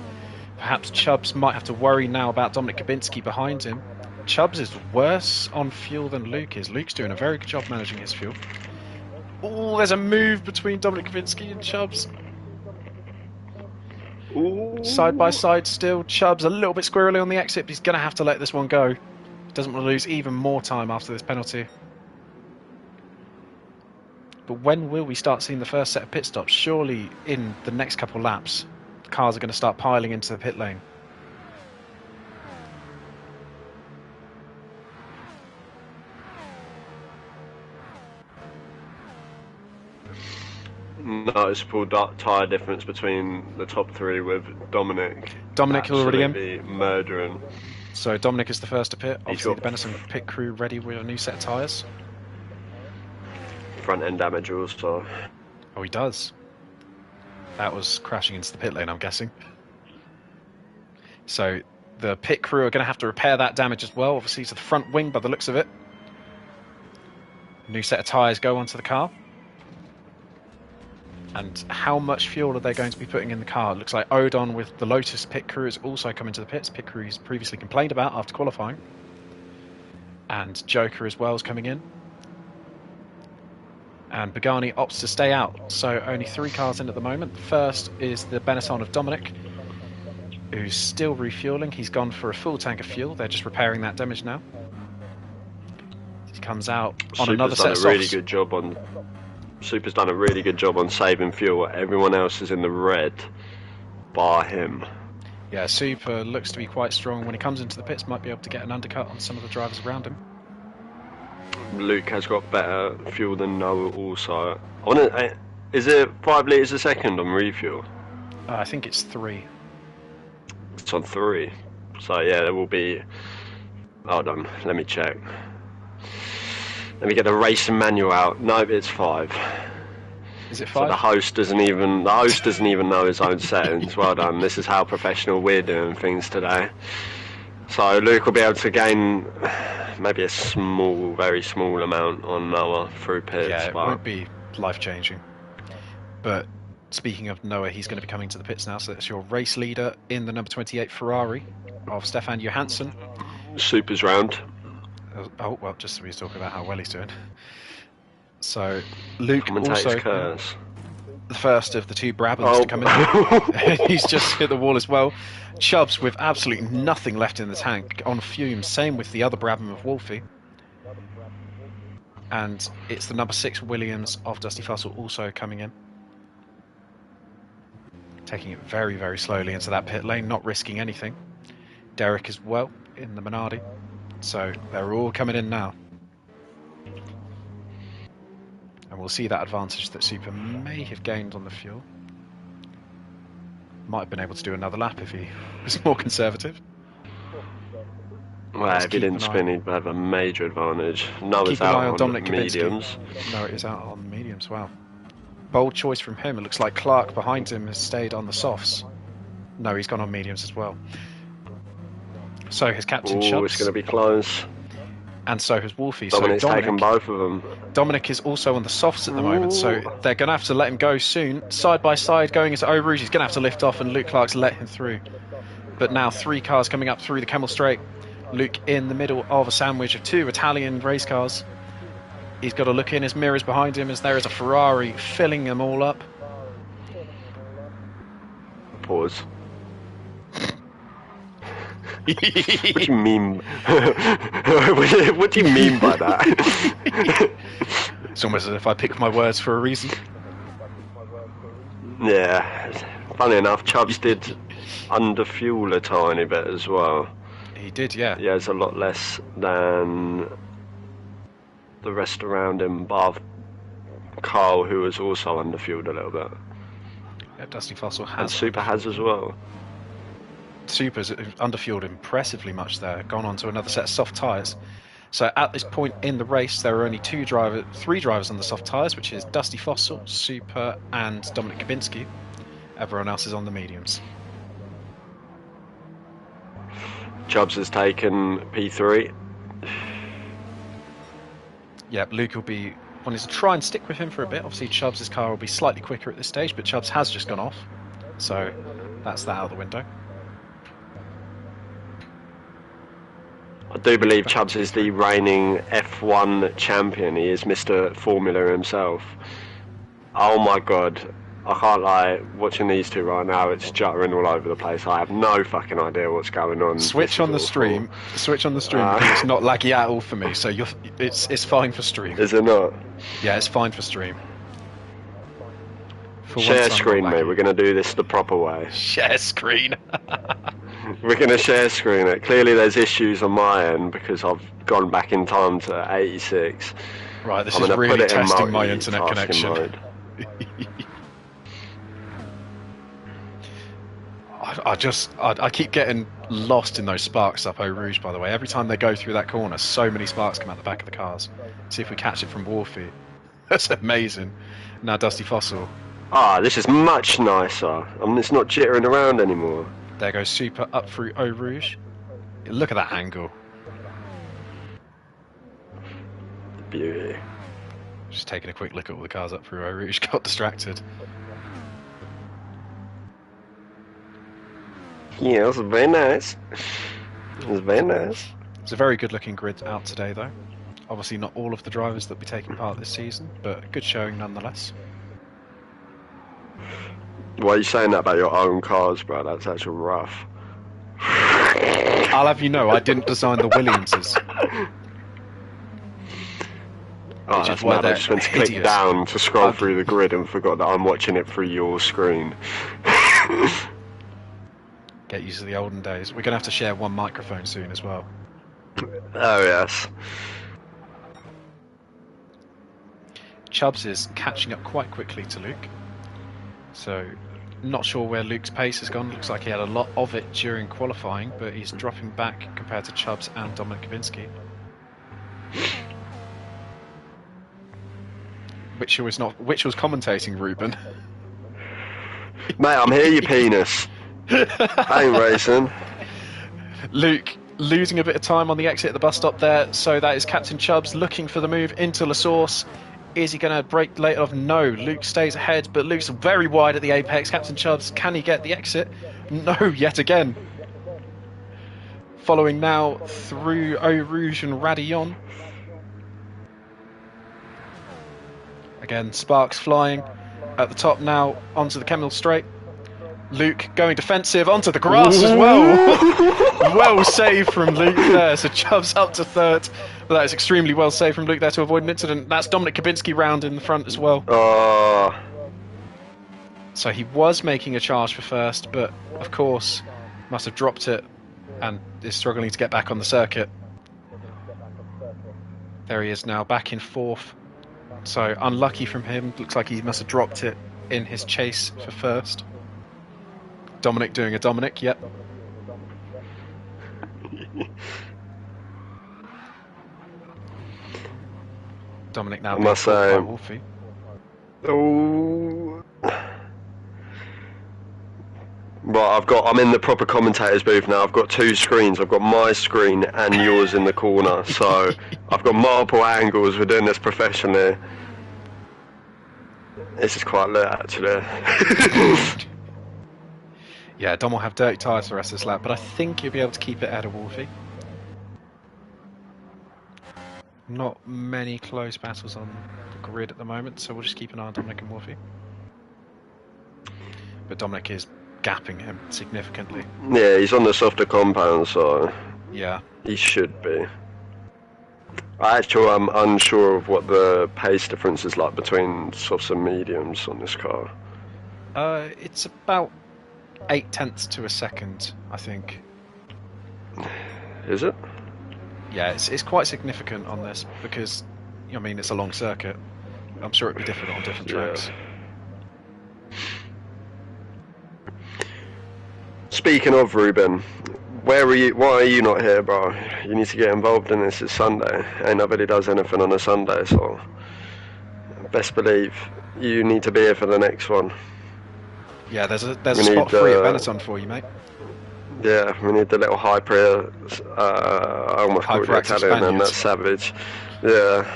[SPEAKER 1] Perhaps Chubbs might have to worry now about Dominic Kubinski behind him. Chubbs is worse on fuel than Luke is. Luke's doing a very good job managing his fuel. Oh, there's a move between Dominic Kubinski and Chubbs.
[SPEAKER 2] Ooh.
[SPEAKER 1] Side by side still. Chubbs a little bit squirrely on the exit, but he's going to have to let this one go. Doesn't want to lose even more time after this penalty. But when will we start seeing the first set of pit stops? Surely in the next couple laps, the cars are going to start piling into the pit lane.
[SPEAKER 2] Noticeable tyre difference between the top 3 with Dominic.
[SPEAKER 1] Dominic already in.
[SPEAKER 2] Murdering.
[SPEAKER 1] So Dominic is the first to pit. Obviously the Benetton pit crew ready with a new set of tyres.
[SPEAKER 2] Front end damage also.
[SPEAKER 1] Oh, he does. That was crashing into the pit lane, I'm guessing. So the pit crew are going to have to repair that damage as well, obviously to the front wing by the looks of it. New set of tyres go onto the car. And how much fuel are they going to be putting in the car? It looks like Odon with the Lotus pit crew is also coming to the pits. Pit crew he's previously complained about after qualifying. And Joker as well is coming in. And Pagani opts to stay out. So only 3 cars in at the moment. The first is the Benetton of Dominic, who's still refueling. He's gone for a full tank of fuel. They're just repairing that damage now. He comes out on another set of softs.
[SPEAKER 2] Super's done a really good job on saving fuel. Everyone else is in the red, bar him.
[SPEAKER 1] Yeah, Super looks to be quite strong. When he comes into the pits, might be able to get an undercut on some of the drivers around him.
[SPEAKER 2] Luke has got better fuel than Noah also. Is it 5 litres a second on refuel?
[SPEAKER 1] I think it's 3.
[SPEAKER 2] It's on 3. So yeah, there will be... Hold on, let me check. Let me get the racing manual out. No, it's 5.
[SPEAKER 1] Is it 5?
[SPEAKER 2] So the host doesn't even know his own settings. Well done. This is how professional we're doing things today. So Luke will be able to gain maybe a small, very small amount on Noah through pits.
[SPEAKER 1] Yeah, it won't be life-changing. But speaking of Noah, he's going to be coming to the pits now. So that's your race leader in the number 28 Ferrari of Stefan Johansson.
[SPEAKER 2] Super's round.
[SPEAKER 1] Oh, well, just so we talk about how well he's doing. So, Luke also, the first of the 2 Brabhams to come in. He's just hit the wall as well. Chubbs with absolutely nothing left in the tank, on fumes. Same with the other Brabham of Wolfie. And it's the number 6 Williams of Dusty Fussell also coming in. taking it very, very slowly into that pit lane, not risking anything. Derek as well in the Minardi. So they're all coming in now. And we'll see that advantage that Super may have gained on the fuel. Might have been able to do another lap if he was more conservative.
[SPEAKER 2] Well, if he didn't spin, he'd have a major advantage. No, it's
[SPEAKER 1] out
[SPEAKER 2] on
[SPEAKER 1] Dominic
[SPEAKER 2] mediums.
[SPEAKER 1] No, it is out on mediums. Wow. Bold choice from him. It looks like Clark behind him has stayed on the softs. No, he's gone on mediums as well. So his captain Chubbs.
[SPEAKER 2] It's going to be close.
[SPEAKER 1] And so has Wolfie.
[SPEAKER 2] Dominic's
[SPEAKER 1] so
[SPEAKER 2] taken both of them.
[SPEAKER 1] Dominic is also on the softs at the moment, so they're going to have to let him go soon. Side by side, going into Eau Rouge, he's going to have to lift off, and Luke Clark's let him through. But now 3 cars coming up through the Kemmel Straight. Luke in the middle of a sandwich of 2 Italian race cars. He's got to look in his mirrors behind him as there is a Ferrari filling them all up.
[SPEAKER 2] Pause. What do you mean? What do you mean by that?
[SPEAKER 1] It's almost as if I picked my words for a reason.
[SPEAKER 2] Yeah. Funny enough, Chubbs did underfuel a tiny bit as well.
[SPEAKER 1] He did, yeah.
[SPEAKER 2] He has a lot less than the rest around him, bar Carl, who was also underfueled a little bit.
[SPEAKER 1] Yeah, Dusty Fossil has.
[SPEAKER 2] And Super has as well.
[SPEAKER 1] Super's underfueled impressively much there, gone on to another set of soft tyres. So at this point in the race, there are only 3 drivers on the soft tyres, which is Dusty Fossil, Super, and Dominic Kubinski. Everyone else is on the mediums.
[SPEAKER 2] Chubbs has taken P3.
[SPEAKER 1] Yep, Luke will be wanting to try and stick with him for a bit. Obviously, Chubbs' car will be slightly quicker at this stage, but Chubbs has just gone off. So that's that out the window.
[SPEAKER 2] I do believe Chubbs is the reigning F1 champion. He is Mr. Formula himself. Oh my god. I can't lie, watching these two right now, it's juttering all over the place. I have no fucking idea what's going on.
[SPEAKER 1] Switch on the stream because it's not laggy at all for me, so it's fine for stream.
[SPEAKER 2] Is it not?
[SPEAKER 1] Yeah, it's fine for stream.
[SPEAKER 2] Share screen, mate. We're going to do this the proper way.
[SPEAKER 1] Share screen.
[SPEAKER 2] We're going to share screen it. Clearly there's issues on my end because I've gone back in time to 86.
[SPEAKER 1] Right, this is really testing my internet connection. I keep getting lost in those sparks up Eau Rouge, by the way. Every time they go through that corner, so many sparks come out the back of the cars. See if we catch it from Wolfie. That's amazing. Now Dusty Fossil.
[SPEAKER 2] Ah, this is much nicer. I mean, it's not jittering around anymore.
[SPEAKER 1] There goes Super up through Eau Rouge. Look at that angle.
[SPEAKER 2] Beauty.
[SPEAKER 1] Just taking a quick look at all the cars up through Eau Rouge. Got distracted.
[SPEAKER 2] Yeah, it was very nice. It was very nice.
[SPEAKER 1] It's a very good looking grid out today, though. Obviously not all of the drivers that will be taking part this season, but a good showing nonetheless.
[SPEAKER 2] Why are you saying that about your own cars, bro? That's actually rough.
[SPEAKER 1] I'll have you know, I didn't design the Williamses.
[SPEAKER 2] Oh, that's mad. I just went to click down to scroll through the grid and forgot that I'm watching it through your screen.
[SPEAKER 1] Get used to the olden days. We're going to have to share one microphone soon as well.
[SPEAKER 2] Oh, yes.
[SPEAKER 1] Chubbs is catching up quite quickly to Luke. So, not sure where Luke's pace has gone. Looks like he had a lot of it during qualifying, but he's dropping back compared to Chubbs and Dominic Kubinski. Which was commentating, Ruben.
[SPEAKER 2] Mate, I'm here, you penis. I ain't racing.
[SPEAKER 1] Luke losing a bit of time on the exit at the bus stop there, so that is Captain Chubbs looking for the move into La Source. Is he going to break late off? No, Luke stays ahead, but Luke's very wide at the apex. Captain Chubbs, can he get the exit? No, yet again. Following now through Eau Rouge and Radillon. Again, sparks flying at the top now onto the Kemmel Straight. Luke going defensive onto the grass as well. Well saved from Luke there. So Chubbs up to third. But that is extremely well saved from Luke there to avoid an incident. That's Dominic Kubinski round in the front as well. So he was making a charge for first, but of course must have dropped it and is struggling to get back on the circuit. There he is now, back in fourth. So unlucky from him. Looks like he must have dropped it in his chase for first. Dominic doing a Dominic, yep. Dominic now being caught by Wolfie.
[SPEAKER 2] Oh. Right, I'm in the proper commentator's booth now. I've got two screens. I've got my screen and yours in the corner. So I've got multiple angles. We're doing this professionally. This is quite lit, actually.
[SPEAKER 1] Yeah, Dom will have dirty tyres for the rest of this lap, but I think you'll be able to keep it ahead of Wolfie. Not many close battles on the grid at the moment, so we'll just keep an eye on Dominic and Wolfie. But Dominic is gapping him significantly.
[SPEAKER 2] Yeah, he's on the softer compound, so
[SPEAKER 1] yeah,
[SPEAKER 2] he should be. I'm unsure of what the pace difference is like between softs and mediums on this car.
[SPEAKER 1] It's about 0.8 to a second, I think.
[SPEAKER 2] Is it?
[SPEAKER 1] Yeah, it's quite significant on this because, I mean, it's a long circuit. I'm sure it'd be different on different tracks.
[SPEAKER 2] Speaking of Ruben, where are you? Why are you not here, bro? You need to get involved in this. It's Sunday. Ain't nobody does anything on a Sunday, so best believe you need to be here for the next one.
[SPEAKER 1] Yeah, there's a spot free at Benetton for you, mate.
[SPEAKER 2] Yeah, we need the little hyper. I almost called it Italian, and that's savage. Yeah.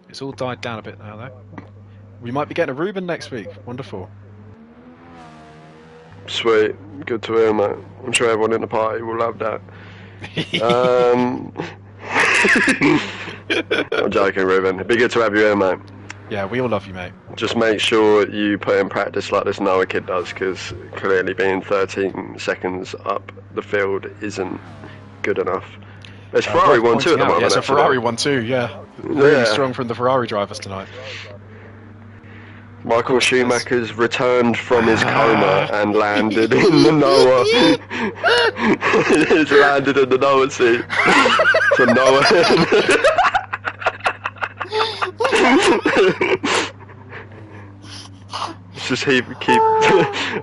[SPEAKER 1] It's all died down a bit now, though. We might be getting a Ruben next week. Wonderful.
[SPEAKER 2] Sweet. Good to hear, mate. I'm sure everyone in the party will love that. I'm joking, Ruben. It'd be good to have you here, mate.
[SPEAKER 1] Yeah, we all love you, mate.
[SPEAKER 2] Just make sure you put in practice like this Noah kid does, because clearly being 13 seconds up the field isn't good enough. There's Ferrari 1-2 at the moment.
[SPEAKER 1] Yeah, it's a Ferrari 1-2, yeah. Really strong from the Ferrari drivers tonight.
[SPEAKER 2] Michael Schumacher's returned from his coma and landed in the Noah. He's landed in the Noah seat. So Noah. It's just keep.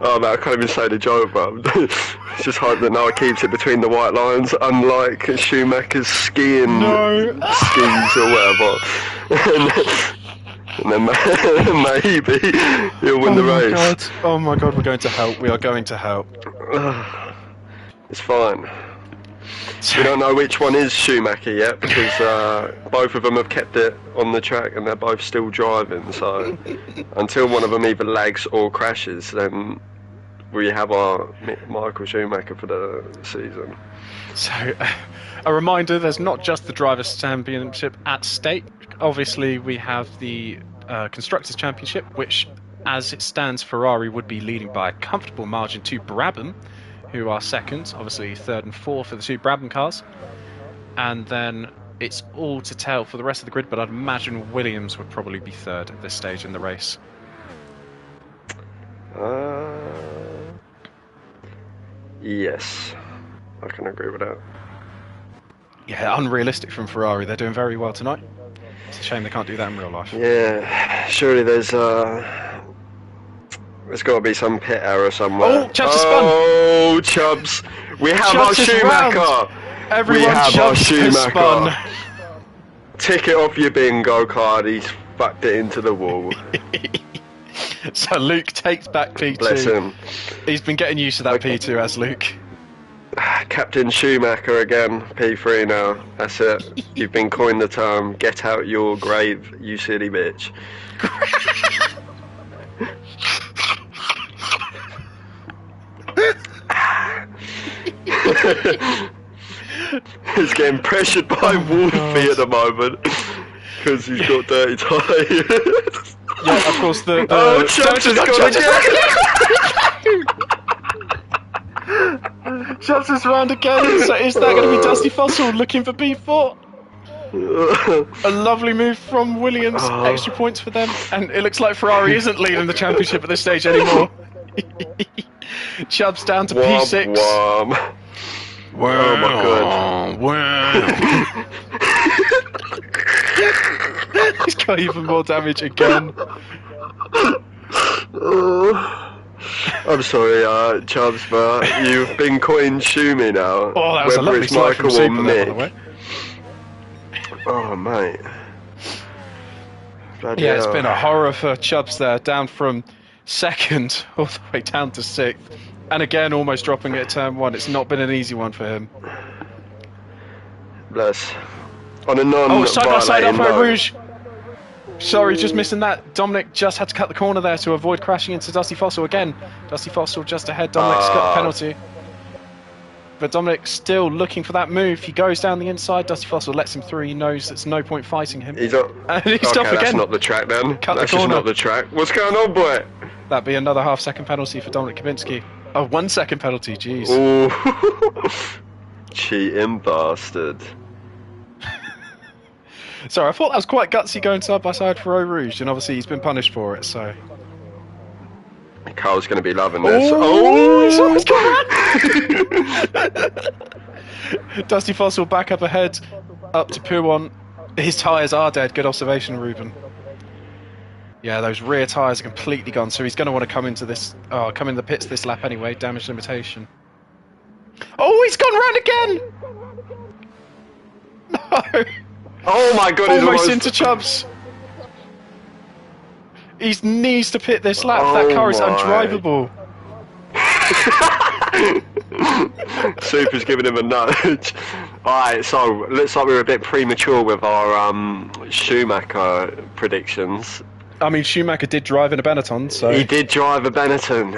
[SPEAKER 2] Oh man, I can't even say the joke, bro. It's just hope that Noah keeps it between the white lines, unlike Schumacher's skiing skis or whatever. And then maybe he'll win the race.
[SPEAKER 1] God. Oh my god, we're going to help. We are going to help.
[SPEAKER 2] It's fine. We don't know which one is Schumacher yet because both of them have kept it on the track and they're both still driving. So until one of them either lags or crashes, then we have our Michael Schumacher for the season.
[SPEAKER 1] So a reminder, there's not just the Drivers' Championship at stake. Obviously, we have the Constructors' Championship, which, as it stands, Ferrari would be leading by a comfortable margin to Brabham, who are second, obviously third and fourth for the two Brabham cars. And then it's all to tell for the rest of the grid, but I'd imagine Williams would probably be third at this stage in the race.
[SPEAKER 2] Yes, I can agree with that.
[SPEAKER 1] Yeah, unrealistic from Ferrari. They're doing very well tonight. It's a shame they can't do that in real life.
[SPEAKER 2] Yeah, surely there's got to be some pit error somewhere.
[SPEAKER 1] Oh, Chubbs has spun!
[SPEAKER 2] Oh, Chubbs! We have our Schumacher!
[SPEAKER 1] Everyone, Chubbs has spun!
[SPEAKER 2] Tick it off your bingo card, he's fucked it into the wall.
[SPEAKER 1] So Luke takes back P2.
[SPEAKER 2] Bless him.
[SPEAKER 1] He's been getting used to that P2 as Luke.
[SPEAKER 2] Captain Schumacher again, P3 now. That's it. You've been coined the term, get out your grave, you silly bitch. He's getting pressured by Wolfie at the moment because he's got dirty tyres.
[SPEAKER 1] Yeah, of course the
[SPEAKER 2] Chubbs has got again.
[SPEAKER 1] Chubbs is round again. So is that going to be Dusty Fossil looking for P4? A lovely move from Williams. Extra points for them. And it looks like Ferrari isn't leading the championship at this stage anymore. Chubb's down to P6.
[SPEAKER 2] Womp. Oh my
[SPEAKER 1] god. He's got even more damage again.
[SPEAKER 2] I'm sorry, Chubbs, but you've been coined Shumi now.
[SPEAKER 1] Oh, that was a lovely slide from Super there, by the way.
[SPEAKER 2] Oh, mate. Bloody
[SPEAKER 1] yeah, it's
[SPEAKER 2] hell.
[SPEAKER 1] been a horror for Chubbs there, down from second all the way down to sixth. And again, almost dropping it at turn one. It's not been an easy one for him.
[SPEAKER 2] Bless. On a non
[SPEAKER 1] Oh, side by side up
[SPEAKER 2] note.
[SPEAKER 1] Rouge. Sorry, just missing that. Dominic just had to cut the corner there to avoid crashing into Dusty Fossil again. Dusty Fossil just ahead. Dominic's got the penalty. But Dominic still looking for that move. He goes down the inside. Dusty Fossil lets him through. He knows there's no point fighting him.
[SPEAKER 2] He's up.
[SPEAKER 1] And he's
[SPEAKER 2] Okay,
[SPEAKER 1] off again.
[SPEAKER 2] that's not the track then.
[SPEAKER 1] Cut
[SPEAKER 2] That's
[SPEAKER 1] the
[SPEAKER 2] just
[SPEAKER 1] corner.
[SPEAKER 2] not the track. What's going on, boy?
[SPEAKER 1] That'd be another half-second penalty for Dominic Kabinski. Oh, 1 second penalty. Jeez.
[SPEAKER 2] Ooh. Cheating bastard.
[SPEAKER 1] Sorry, I thought that was quite gutsy going side by side for Eau Rouge, and obviously he's been punished for it. So.
[SPEAKER 2] Carl's going to be loving this.
[SPEAKER 1] He's almost come around. Dusty Fossil back up ahead, up to Puon. His tyres are dead. Good observation, Ruben. Yeah, those rear tyres are completely gone, so he's going to want to come into this. Oh, come in the pits this lap anyway. Damage limitation. Oh, he's gone round again. No.
[SPEAKER 2] Oh my god, he's
[SPEAKER 1] Almost into Chubbs. He needs to pit this lap. That car is undrivable.
[SPEAKER 2] Super's giving him a nudge. Alright, so looks like we were a bit premature with our Schumacher predictions.
[SPEAKER 1] I mean, Schumacher did drive in a Benetton, so...
[SPEAKER 2] He did drive a Benetton.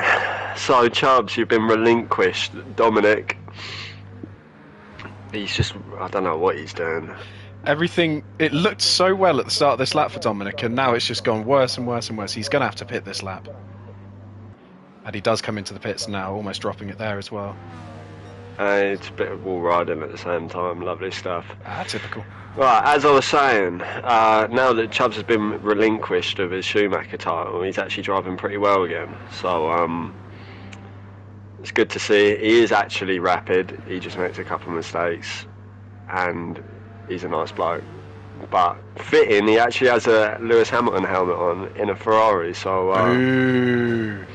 [SPEAKER 2] So, Chubbs, you've been relinquished. Dominic, he's just... I don't know what he's doing.
[SPEAKER 1] Everything... It looked so well at the start of this lap for Dominic, and now it's just gone worse and worse and worse. He's going to have to pit this lap. And he does come into the pits now, almost dropping it there as well.
[SPEAKER 2] It's a bit of wall riding at the same time. Lovely stuff.
[SPEAKER 1] Typical.
[SPEAKER 2] Right, as I was saying, now that Chubbs has been relinquished of his Schumacher title, he's actually driving pretty well again. So, it's good to see. He is actually rapid. He just makes a couple of mistakes. And he's a nice bloke. But fitting, he actually has a Lewis Hamilton helmet on in a Ferrari, so...
[SPEAKER 1] Ooh.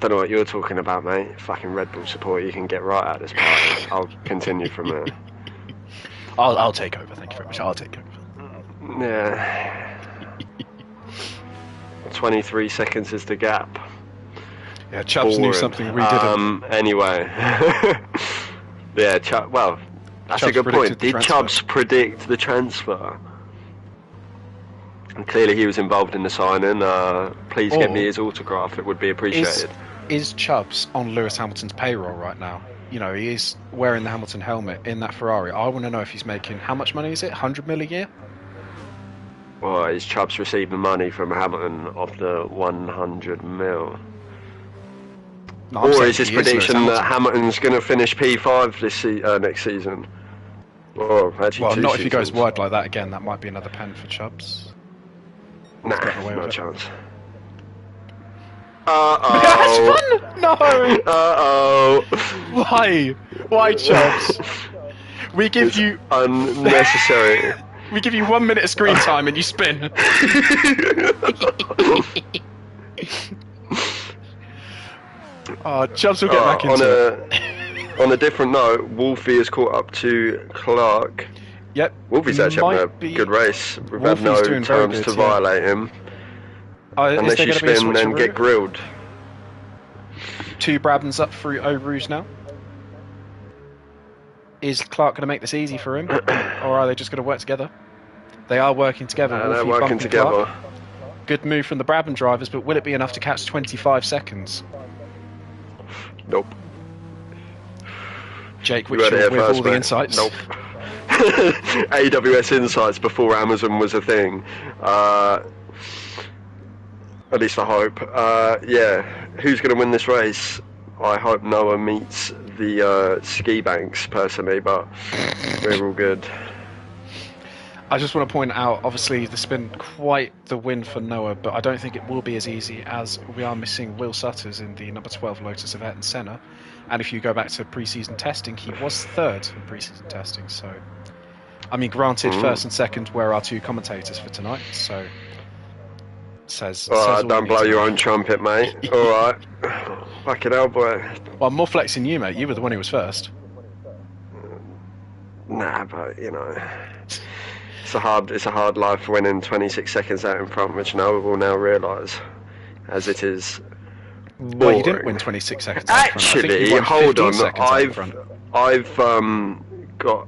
[SPEAKER 2] Don't know what you're talking about, mate. Fucking Red Bull support, you can get right out of this party. I'll continue from there.
[SPEAKER 1] I'll take over, thank you very much. I'll take over.
[SPEAKER 2] Yeah. 23 seconds is the gap.
[SPEAKER 1] Yeah, Chubbs knew something we didn't.
[SPEAKER 2] Anyway. Yeah, well, that's
[SPEAKER 1] Chubbs
[SPEAKER 2] a good point.
[SPEAKER 1] predicted the
[SPEAKER 2] Did Chubbs predict the transfer? And clearly he was involved in the signing. Please get me his autograph, it would be appreciated.
[SPEAKER 1] Is Chubbs on Lewis Hamilton's payroll right now? You know, he is wearing the Hamilton helmet in that Ferrari. I want to know if he's making, how much money is it? 100 mil a year?
[SPEAKER 2] Well, is Chubbs receiving money from Hamilton of the 100 mil?
[SPEAKER 1] No,
[SPEAKER 2] or is this prediction that Hamilton's going to finish P5 this next season? Or actually
[SPEAKER 1] well,
[SPEAKER 2] two
[SPEAKER 1] not
[SPEAKER 2] seasons.
[SPEAKER 1] if he goes wide like that again. That might be another pen for Chubbs.
[SPEAKER 2] Nah,
[SPEAKER 1] away
[SPEAKER 2] no
[SPEAKER 1] with it.
[SPEAKER 2] chance.
[SPEAKER 1] That's fun! No!
[SPEAKER 2] Uh-oh.
[SPEAKER 1] Why, Chubbs? We give
[SPEAKER 2] It's
[SPEAKER 1] you
[SPEAKER 2] unnecessary.
[SPEAKER 1] we give you 1 minute of screen time and you spin. Oh, Chubbs will get back into it.
[SPEAKER 2] On a different note, Wolfie has caught up to Clark.
[SPEAKER 1] Yep.
[SPEAKER 2] Wolfie's actually having a good race. We've had no
[SPEAKER 1] Wolfie's doing very
[SPEAKER 2] chance
[SPEAKER 1] good,
[SPEAKER 2] to violate him.
[SPEAKER 1] Is
[SPEAKER 2] Unless
[SPEAKER 1] there
[SPEAKER 2] you
[SPEAKER 1] going to be a
[SPEAKER 2] spin and
[SPEAKER 1] switcheroo?
[SPEAKER 2] get grilled.
[SPEAKER 1] 2 Brabhams up through Eau Rouge now. Is Clark going to make this easy for him? Or are they just going to work together? They are working together.
[SPEAKER 2] They're
[SPEAKER 1] Wolfie
[SPEAKER 2] working
[SPEAKER 1] bumping
[SPEAKER 2] together.
[SPEAKER 1] Clark. Good move from the Brabham drivers, but will it be enough to catch 25 seconds?
[SPEAKER 2] Nope.
[SPEAKER 1] Jake,
[SPEAKER 2] You
[SPEAKER 1] which
[SPEAKER 2] heard it here
[SPEAKER 1] with
[SPEAKER 2] first,
[SPEAKER 1] all the
[SPEAKER 2] mate.
[SPEAKER 1] insights.
[SPEAKER 2] Nope. AWS Insights before Amazon was a thing. At least I hope. Yeah, who's going to win this race? I hope Noah meets the ski banks personally, but we're all good.
[SPEAKER 1] I just want to point out, obviously, this has been quite the win for Noah, but I don't think it will be as easy as we are missing Will Sutters in the number 12 Lotus of Ayrton Senna. And if you go back to pre-season testing, he was third in pre-season testing. So, I mean, granted, first and second were our two commentators for tonight. So, says
[SPEAKER 2] Alright,
[SPEAKER 1] all
[SPEAKER 2] don't
[SPEAKER 1] you
[SPEAKER 2] blow
[SPEAKER 1] need to
[SPEAKER 2] your
[SPEAKER 1] know.
[SPEAKER 2] own trumpet, mate. Alright. Fucking hell, boy.
[SPEAKER 1] Well, I'm more flexing you, mate. You were the one who was first.
[SPEAKER 2] Nah, but you know, it's a hard life winning 26 seconds out in front, which Noah will now realise, as it is.
[SPEAKER 1] Well, you didn't
[SPEAKER 2] boring.
[SPEAKER 1] win 26 seconds out in front. I think
[SPEAKER 2] Actually,
[SPEAKER 1] you won
[SPEAKER 2] hold
[SPEAKER 1] 15
[SPEAKER 2] on.
[SPEAKER 1] seconds out in front.
[SPEAKER 2] I've got.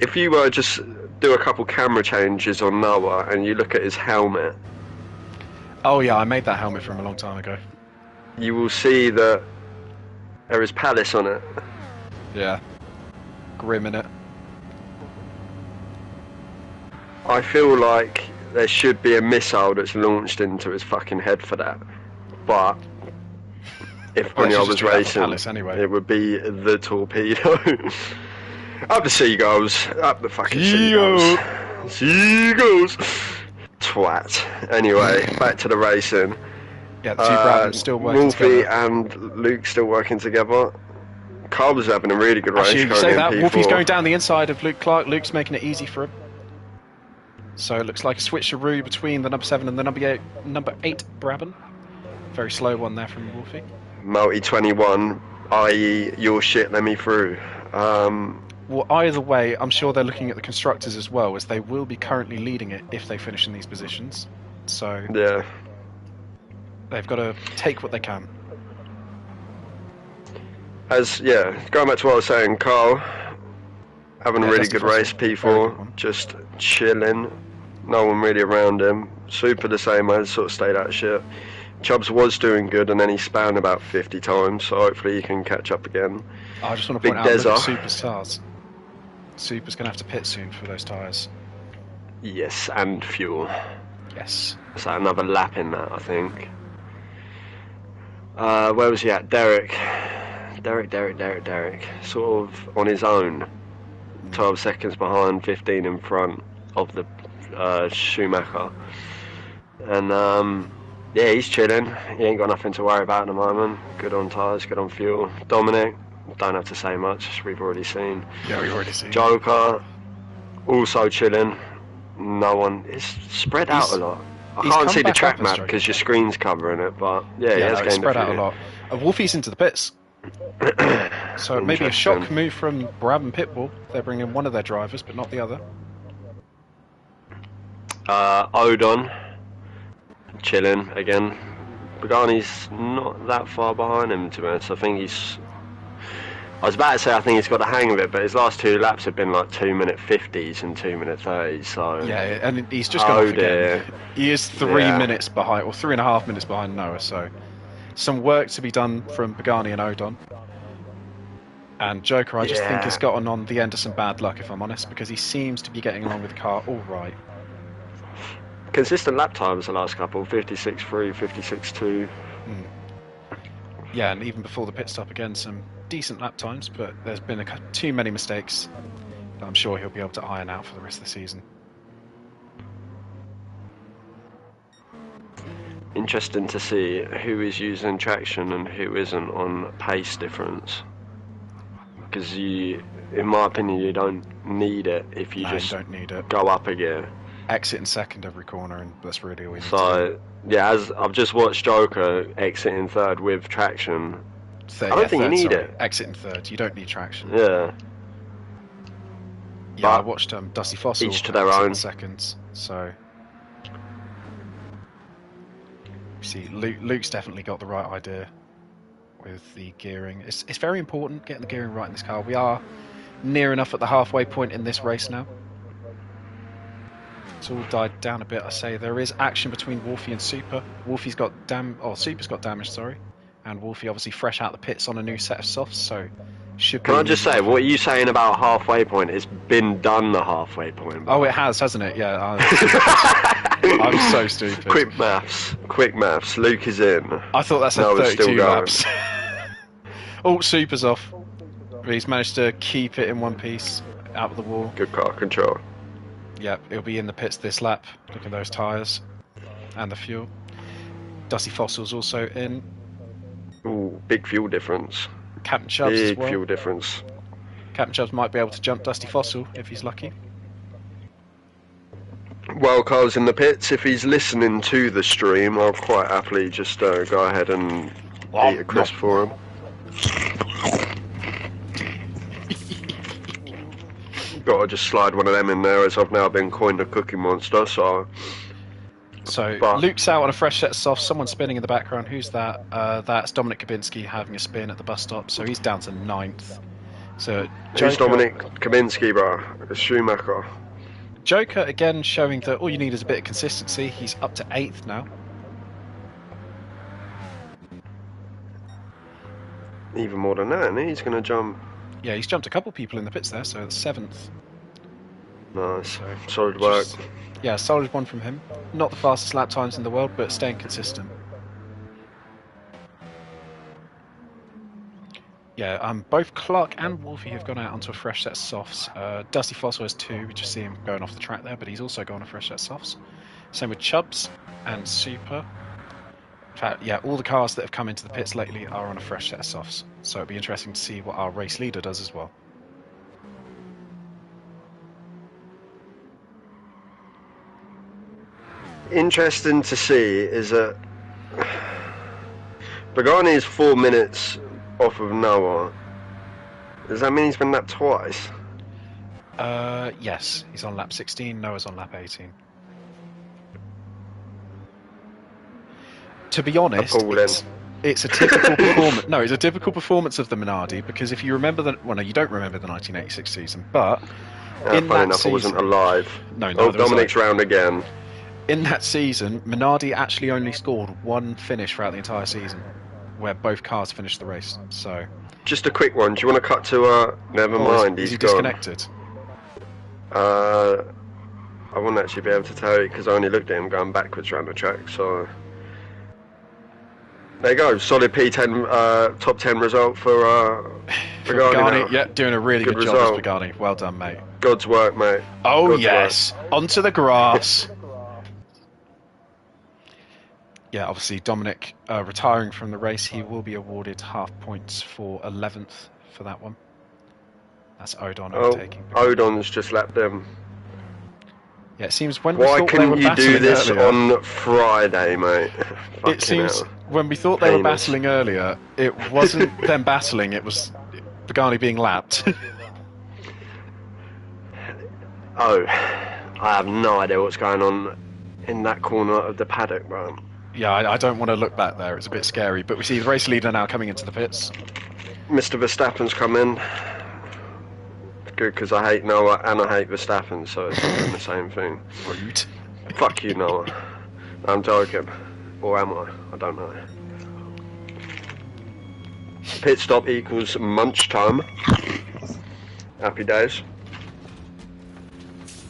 [SPEAKER 2] If you just do a couple camera changes on Noah and you look at his helmet,
[SPEAKER 1] Oh yeah, I made that helmet from a long time ago.
[SPEAKER 2] you will see that there is Palace on it.
[SPEAKER 1] Yeah. Grim in it.
[SPEAKER 2] I feel like there should be a missile that's launched into his fucking head for that. But if
[SPEAKER 1] Well,
[SPEAKER 2] when
[SPEAKER 1] it
[SPEAKER 2] I
[SPEAKER 1] should
[SPEAKER 2] was
[SPEAKER 1] just be out the
[SPEAKER 2] racing,
[SPEAKER 1] Palace anyway.
[SPEAKER 2] it would be the torpedo. Up the seagulls. Up the fucking seagulls. Seagulls. Twat. Anyway, back to the racing.
[SPEAKER 1] Yeah, the two Bradmans still working
[SPEAKER 2] Wolfie
[SPEAKER 1] together.
[SPEAKER 2] and Luke still working together. Carl was having a really good race.
[SPEAKER 1] Actually, you
[SPEAKER 2] going
[SPEAKER 1] say
[SPEAKER 2] in
[SPEAKER 1] that.
[SPEAKER 2] P4.
[SPEAKER 1] Wolfie's going down the inside of Luke Clark. Luke's making it easy for him. So it looks like a switcheroo between the number 7 and the number 8 Brabham. Very slow one there from Wolfie.
[SPEAKER 2] Multi 21, i.e. your shit, let me through.
[SPEAKER 1] Well, either way, I'm sure they're looking at the constructors as well, as they will be currently leading it if they finish in these positions. So
[SPEAKER 2] Yeah.
[SPEAKER 1] they've got to take what they can.
[SPEAKER 2] Going back to what I was saying, Carl, having a
[SPEAKER 1] Yeah,
[SPEAKER 2] really
[SPEAKER 1] Dusty
[SPEAKER 2] good race,
[SPEAKER 1] Fossil, very good one.
[SPEAKER 2] P4, just chilling, no one really around him. Super the same, I sort of stayed out of shit. Chubbs was doing good and then he spanned about 50 times, so hopefully he can catch up again.
[SPEAKER 1] I just want to
[SPEAKER 2] Big
[SPEAKER 1] point out, look at
[SPEAKER 2] Deza.
[SPEAKER 1] Superstars. Super's going to have to pit soon for those tyres.
[SPEAKER 2] Yes, and fuel.
[SPEAKER 1] Yes.
[SPEAKER 2] So another lap in that, I think. Where was he at? Derek. Sort of on his own. 12 seconds behind, 15 in front of the Schumacher. And yeah, he's chilling. He ain't got nothing to worry about at the moment. Good on tyres, good on fuel. Dominic, don't have to say much, we've already seen.
[SPEAKER 1] Yeah, we've already seen.
[SPEAKER 2] Joker, also chilling. No one. It's spread out a lot. I can't
[SPEAKER 1] come
[SPEAKER 2] see the
[SPEAKER 1] back
[SPEAKER 2] track
[SPEAKER 1] up as
[SPEAKER 2] map
[SPEAKER 1] Joker.
[SPEAKER 2] because your screen's covering it, but yeah, he has
[SPEAKER 1] it's
[SPEAKER 2] gained
[SPEAKER 1] spread
[SPEAKER 2] a
[SPEAKER 1] out a
[SPEAKER 2] few.
[SPEAKER 1] lot. Wolfie's into the pits. So maybe a shock move from Brabham Pitbull. They're bringing one of their drivers, but not the other.
[SPEAKER 2] Odon, chilling again. Pagani's not that far behind him, to be honest. I think he's. I was about to say I think he's got the hang of it, but his last two laps have been like 2-minute 50s and 2-minute 30s. So
[SPEAKER 1] Yeah, and he's just gone off again.
[SPEAKER 2] dear.
[SPEAKER 1] He is 3 minutes behind, or 3.5 minutes behind Noah. So some work to be done from Pagani and Odon. And Joker, I just think has gotten on the end of some bad luck, if I'm honest, because he seems to be getting along with the car all right.
[SPEAKER 2] Consistent lap times the last couple, 56.3, 56.2.
[SPEAKER 1] Yeah, and even before the pit stop, again, some decent lap times, but there's been too many mistakes that I'm sure he'll be able to iron out for the rest of the season.
[SPEAKER 2] Interesting to see who is using traction and who isn't on pace difference. Because in my opinion, you don't need it if you just
[SPEAKER 1] don't need it.
[SPEAKER 2] go up a gear.
[SPEAKER 1] Exit in second every corner, and that's really all we need to do.
[SPEAKER 2] So, yeah, as I've just watched Joker exit in third with traction. I don't think you need it.
[SPEAKER 1] Exit in third. You don't need traction.
[SPEAKER 2] Yeah.
[SPEAKER 1] Yeah, I
[SPEAKER 2] But
[SPEAKER 1] watched Dusty Fossil.
[SPEAKER 2] each to their
[SPEAKER 1] exit in
[SPEAKER 2] own.
[SPEAKER 1] seconds. So, you see, Luke's definitely got the right idea with the gearing. It's very important getting the gearing right in this car. We are near enough at the halfway point in this race now. It's all died down a bit. I say there is action between Wolfie and Super. Wolfie's got Super's got damage, sorry, and Wolfie obviously fresh out the pits on a new set of softs, so should be.
[SPEAKER 2] Can I just say, what are you saying about halfway point? It's been done the halfway point.
[SPEAKER 1] Oh, it has, hasn't it? Yeah. I'm so stupid.
[SPEAKER 2] Quick maths. Luke is in.
[SPEAKER 1] I thought that said
[SPEAKER 2] Noah's still
[SPEAKER 1] 32
[SPEAKER 2] going.
[SPEAKER 1] laps. Oh, Super's off. He's managed to keep it in one piece, out of the wall.
[SPEAKER 2] Good car control.
[SPEAKER 1] Yep, he'll be in the pits this lap. Look at those tyres and the fuel. Dusty Fossil's also in.
[SPEAKER 2] Ooh, big fuel difference.
[SPEAKER 1] Captain Chubbs as
[SPEAKER 2] Big
[SPEAKER 1] well.
[SPEAKER 2] fuel difference.
[SPEAKER 1] Captain Chubbs might be able to jump Dusty Fossil if he's lucky.
[SPEAKER 2] Wildcard's in the pits. If he's listening to the stream, I'll quite happily just go ahead and eat a crisp for him. Gotta just slide one of them in there, as I've now been coined a cookie monster, so...
[SPEAKER 1] Luke's out on a fresh set of softs. Someone's spinning in the background. Who's that? That's Dominic Kabinski having a spin at the bus stop, so he's down to 9th. So
[SPEAKER 2] who's Dominic Kabinski, bro? A Schumacher.
[SPEAKER 1] Joker, again, showing that all you need is a bit of consistency. He's up to 8th now.
[SPEAKER 2] Even more than that, and he's going to jump.
[SPEAKER 1] Yeah, he's jumped a couple people in the pits there, so it's 7th.
[SPEAKER 2] Nice. Solid work.
[SPEAKER 1] Yeah, solid one from him. Not the fastest lap times in the world, but staying consistent. Yeah, both Clark and Wolfie have gone out onto a fresh set of softs. Dusty Fossil has 2, we just see him going off the track there, but he's also gone on a fresh set of softs. Same with Chubbs and Super. In fact, yeah, all the cars that have come into the pits lately are on a fresh set of softs, so it'll be interesting to see what our race leader does as well.
[SPEAKER 2] Interesting to see is that Pagani is 4 minutes off of Noah. Does that mean he's been lapped twice?
[SPEAKER 1] Yes, he's on lap 16, Noah's on lap 18. To be honest, it's a typical performance. No, it's a typical performance of the Minardi, because if you remember no, you don't remember the 1986 season, but in
[SPEAKER 2] funny
[SPEAKER 1] that
[SPEAKER 2] enough,
[SPEAKER 1] season,
[SPEAKER 2] I wasn't alive.
[SPEAKER 1] No,
[SPEAKER 2] Dominic's round again.
[SPEAKER 1] In that season, Minardi actually only scored 1 finish throughout the entire season, where both cars finished the race. So,
[SPEAKER 2] just a quick one. Do you want to cut to? Never mind.
[SPEAKER 1] Is he
[SPEAKER 2] gone.
[SPEAKER 1] Disconnected?
[SPEAKER 2] I wouldn't actually be able to tell you because I only looked at him going backwards around the track. So there you go. Solid P10 top 10 result for Pagani.
[SPEAKER 1] Yeah, doing a really good job as Pagani. Well done, mate.
[SPEAKER 2] God's work, mate.
[SPEAKER 1] Oh
[SPEAKER 2] God's
[SPEAKER 1] yes,
[SPEAKER 2] work.
[SPEAKER 1] Onto the grass. Yeah, obviously Dominic retiring from the race, he will be awarded half points for 11th for that one. That's Odon overtaking.
[SPEAKER 2] Odon's just lapped them.
[SPEAKER 1] Yeah, it seems when
[SPEAKER 2] Why
[SPEAKER 1] we thought they were
[SPEAKER 2] couldn't you do this
[SPEAKER 1] earlier,
[SPEAKER 2] on Friday, mate?
[SPEAKER 1] It seems when we thought they were battling earlier, it wasn't them battling, it was Pagani being lapped.
[SPEAKER 2] Oh, I have no idea what's going on in that corner of the paddock, bro.
[SPEAKER 1] Yeah, I don't want to look back there. It's a bit scary. But we see the race leader now coming into the pits.
[SPEAKER 2] Mr. Verstappen's come in. Good, because I hate Noah and I hate Verstappen, so it's the same thing.
[SPEAKER 1] Rude.
[SPEAKER 2] Fuck you, Noah. I'm joking. Or am I? I don't know. Pit stop equals munch time. Happy days.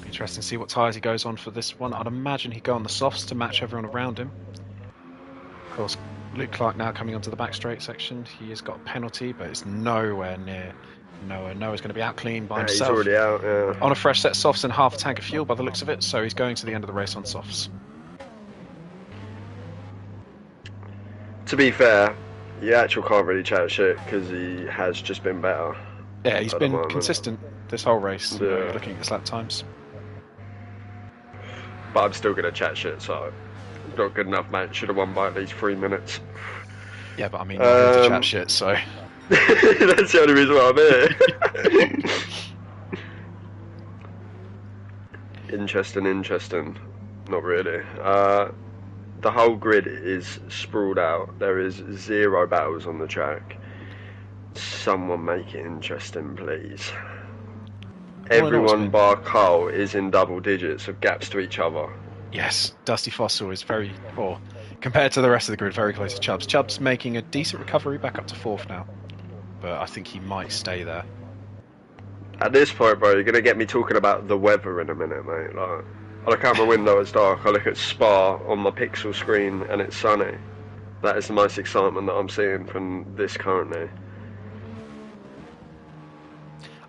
[SPEAKER 1] Interesting to see what tyres he goes on for this one. I'd imagine he'd go on the softs to match everyone around him. Of course, Luke Clark now coming onto the back straight section. He has got a penalty, but it's nowhere near Noah. Noah's going to be out clean by himself.
[SPEAKER 2] He's already out, yeah.
[SPEAKER 1] On a fresh set of softs and half a tank of fuel by the looks of it, so he's going to the end of the race on softs.
[SPEAKER 2] To be fair, the actual can't really chat shit because he has just been better.
[SPEAKER 1] Yeah, he's been consistent this whole race,
[SPEAKER 2] yeah.
[SPEAKER 1] Looking at his lap times.
[SPEAKER 2] But I'm still going to chat shit, so not good enough, mate. Should have won by at least 3 minutes.
[SPEAKER 1] Yeah, but I mean, you're here to chat shit, so...
[SPEAKER 2] That's the only reason why I'm here. Interesting. Not really. The whole grid is sprawled out. There is 0 battles on the track. Someone make it interesting, please. Everyone bar Carl is in double digits of gaps to each other.
[SPEAKER 1] Yes, Dusty Fossil is very poor. Compared to the rest of the grid, very close to Chubbs. Chubbs making a decent recovery, back up to 4th now. But I think he might stay there.
[SPEAKER 2] At this point, bro, you're going to get me talking about the weather in a minute, mate. Like, I look out my window, it's dark. I look at Spa on my pixel screen and it's sunny. That is the most excitement that I'm seeing from this currently.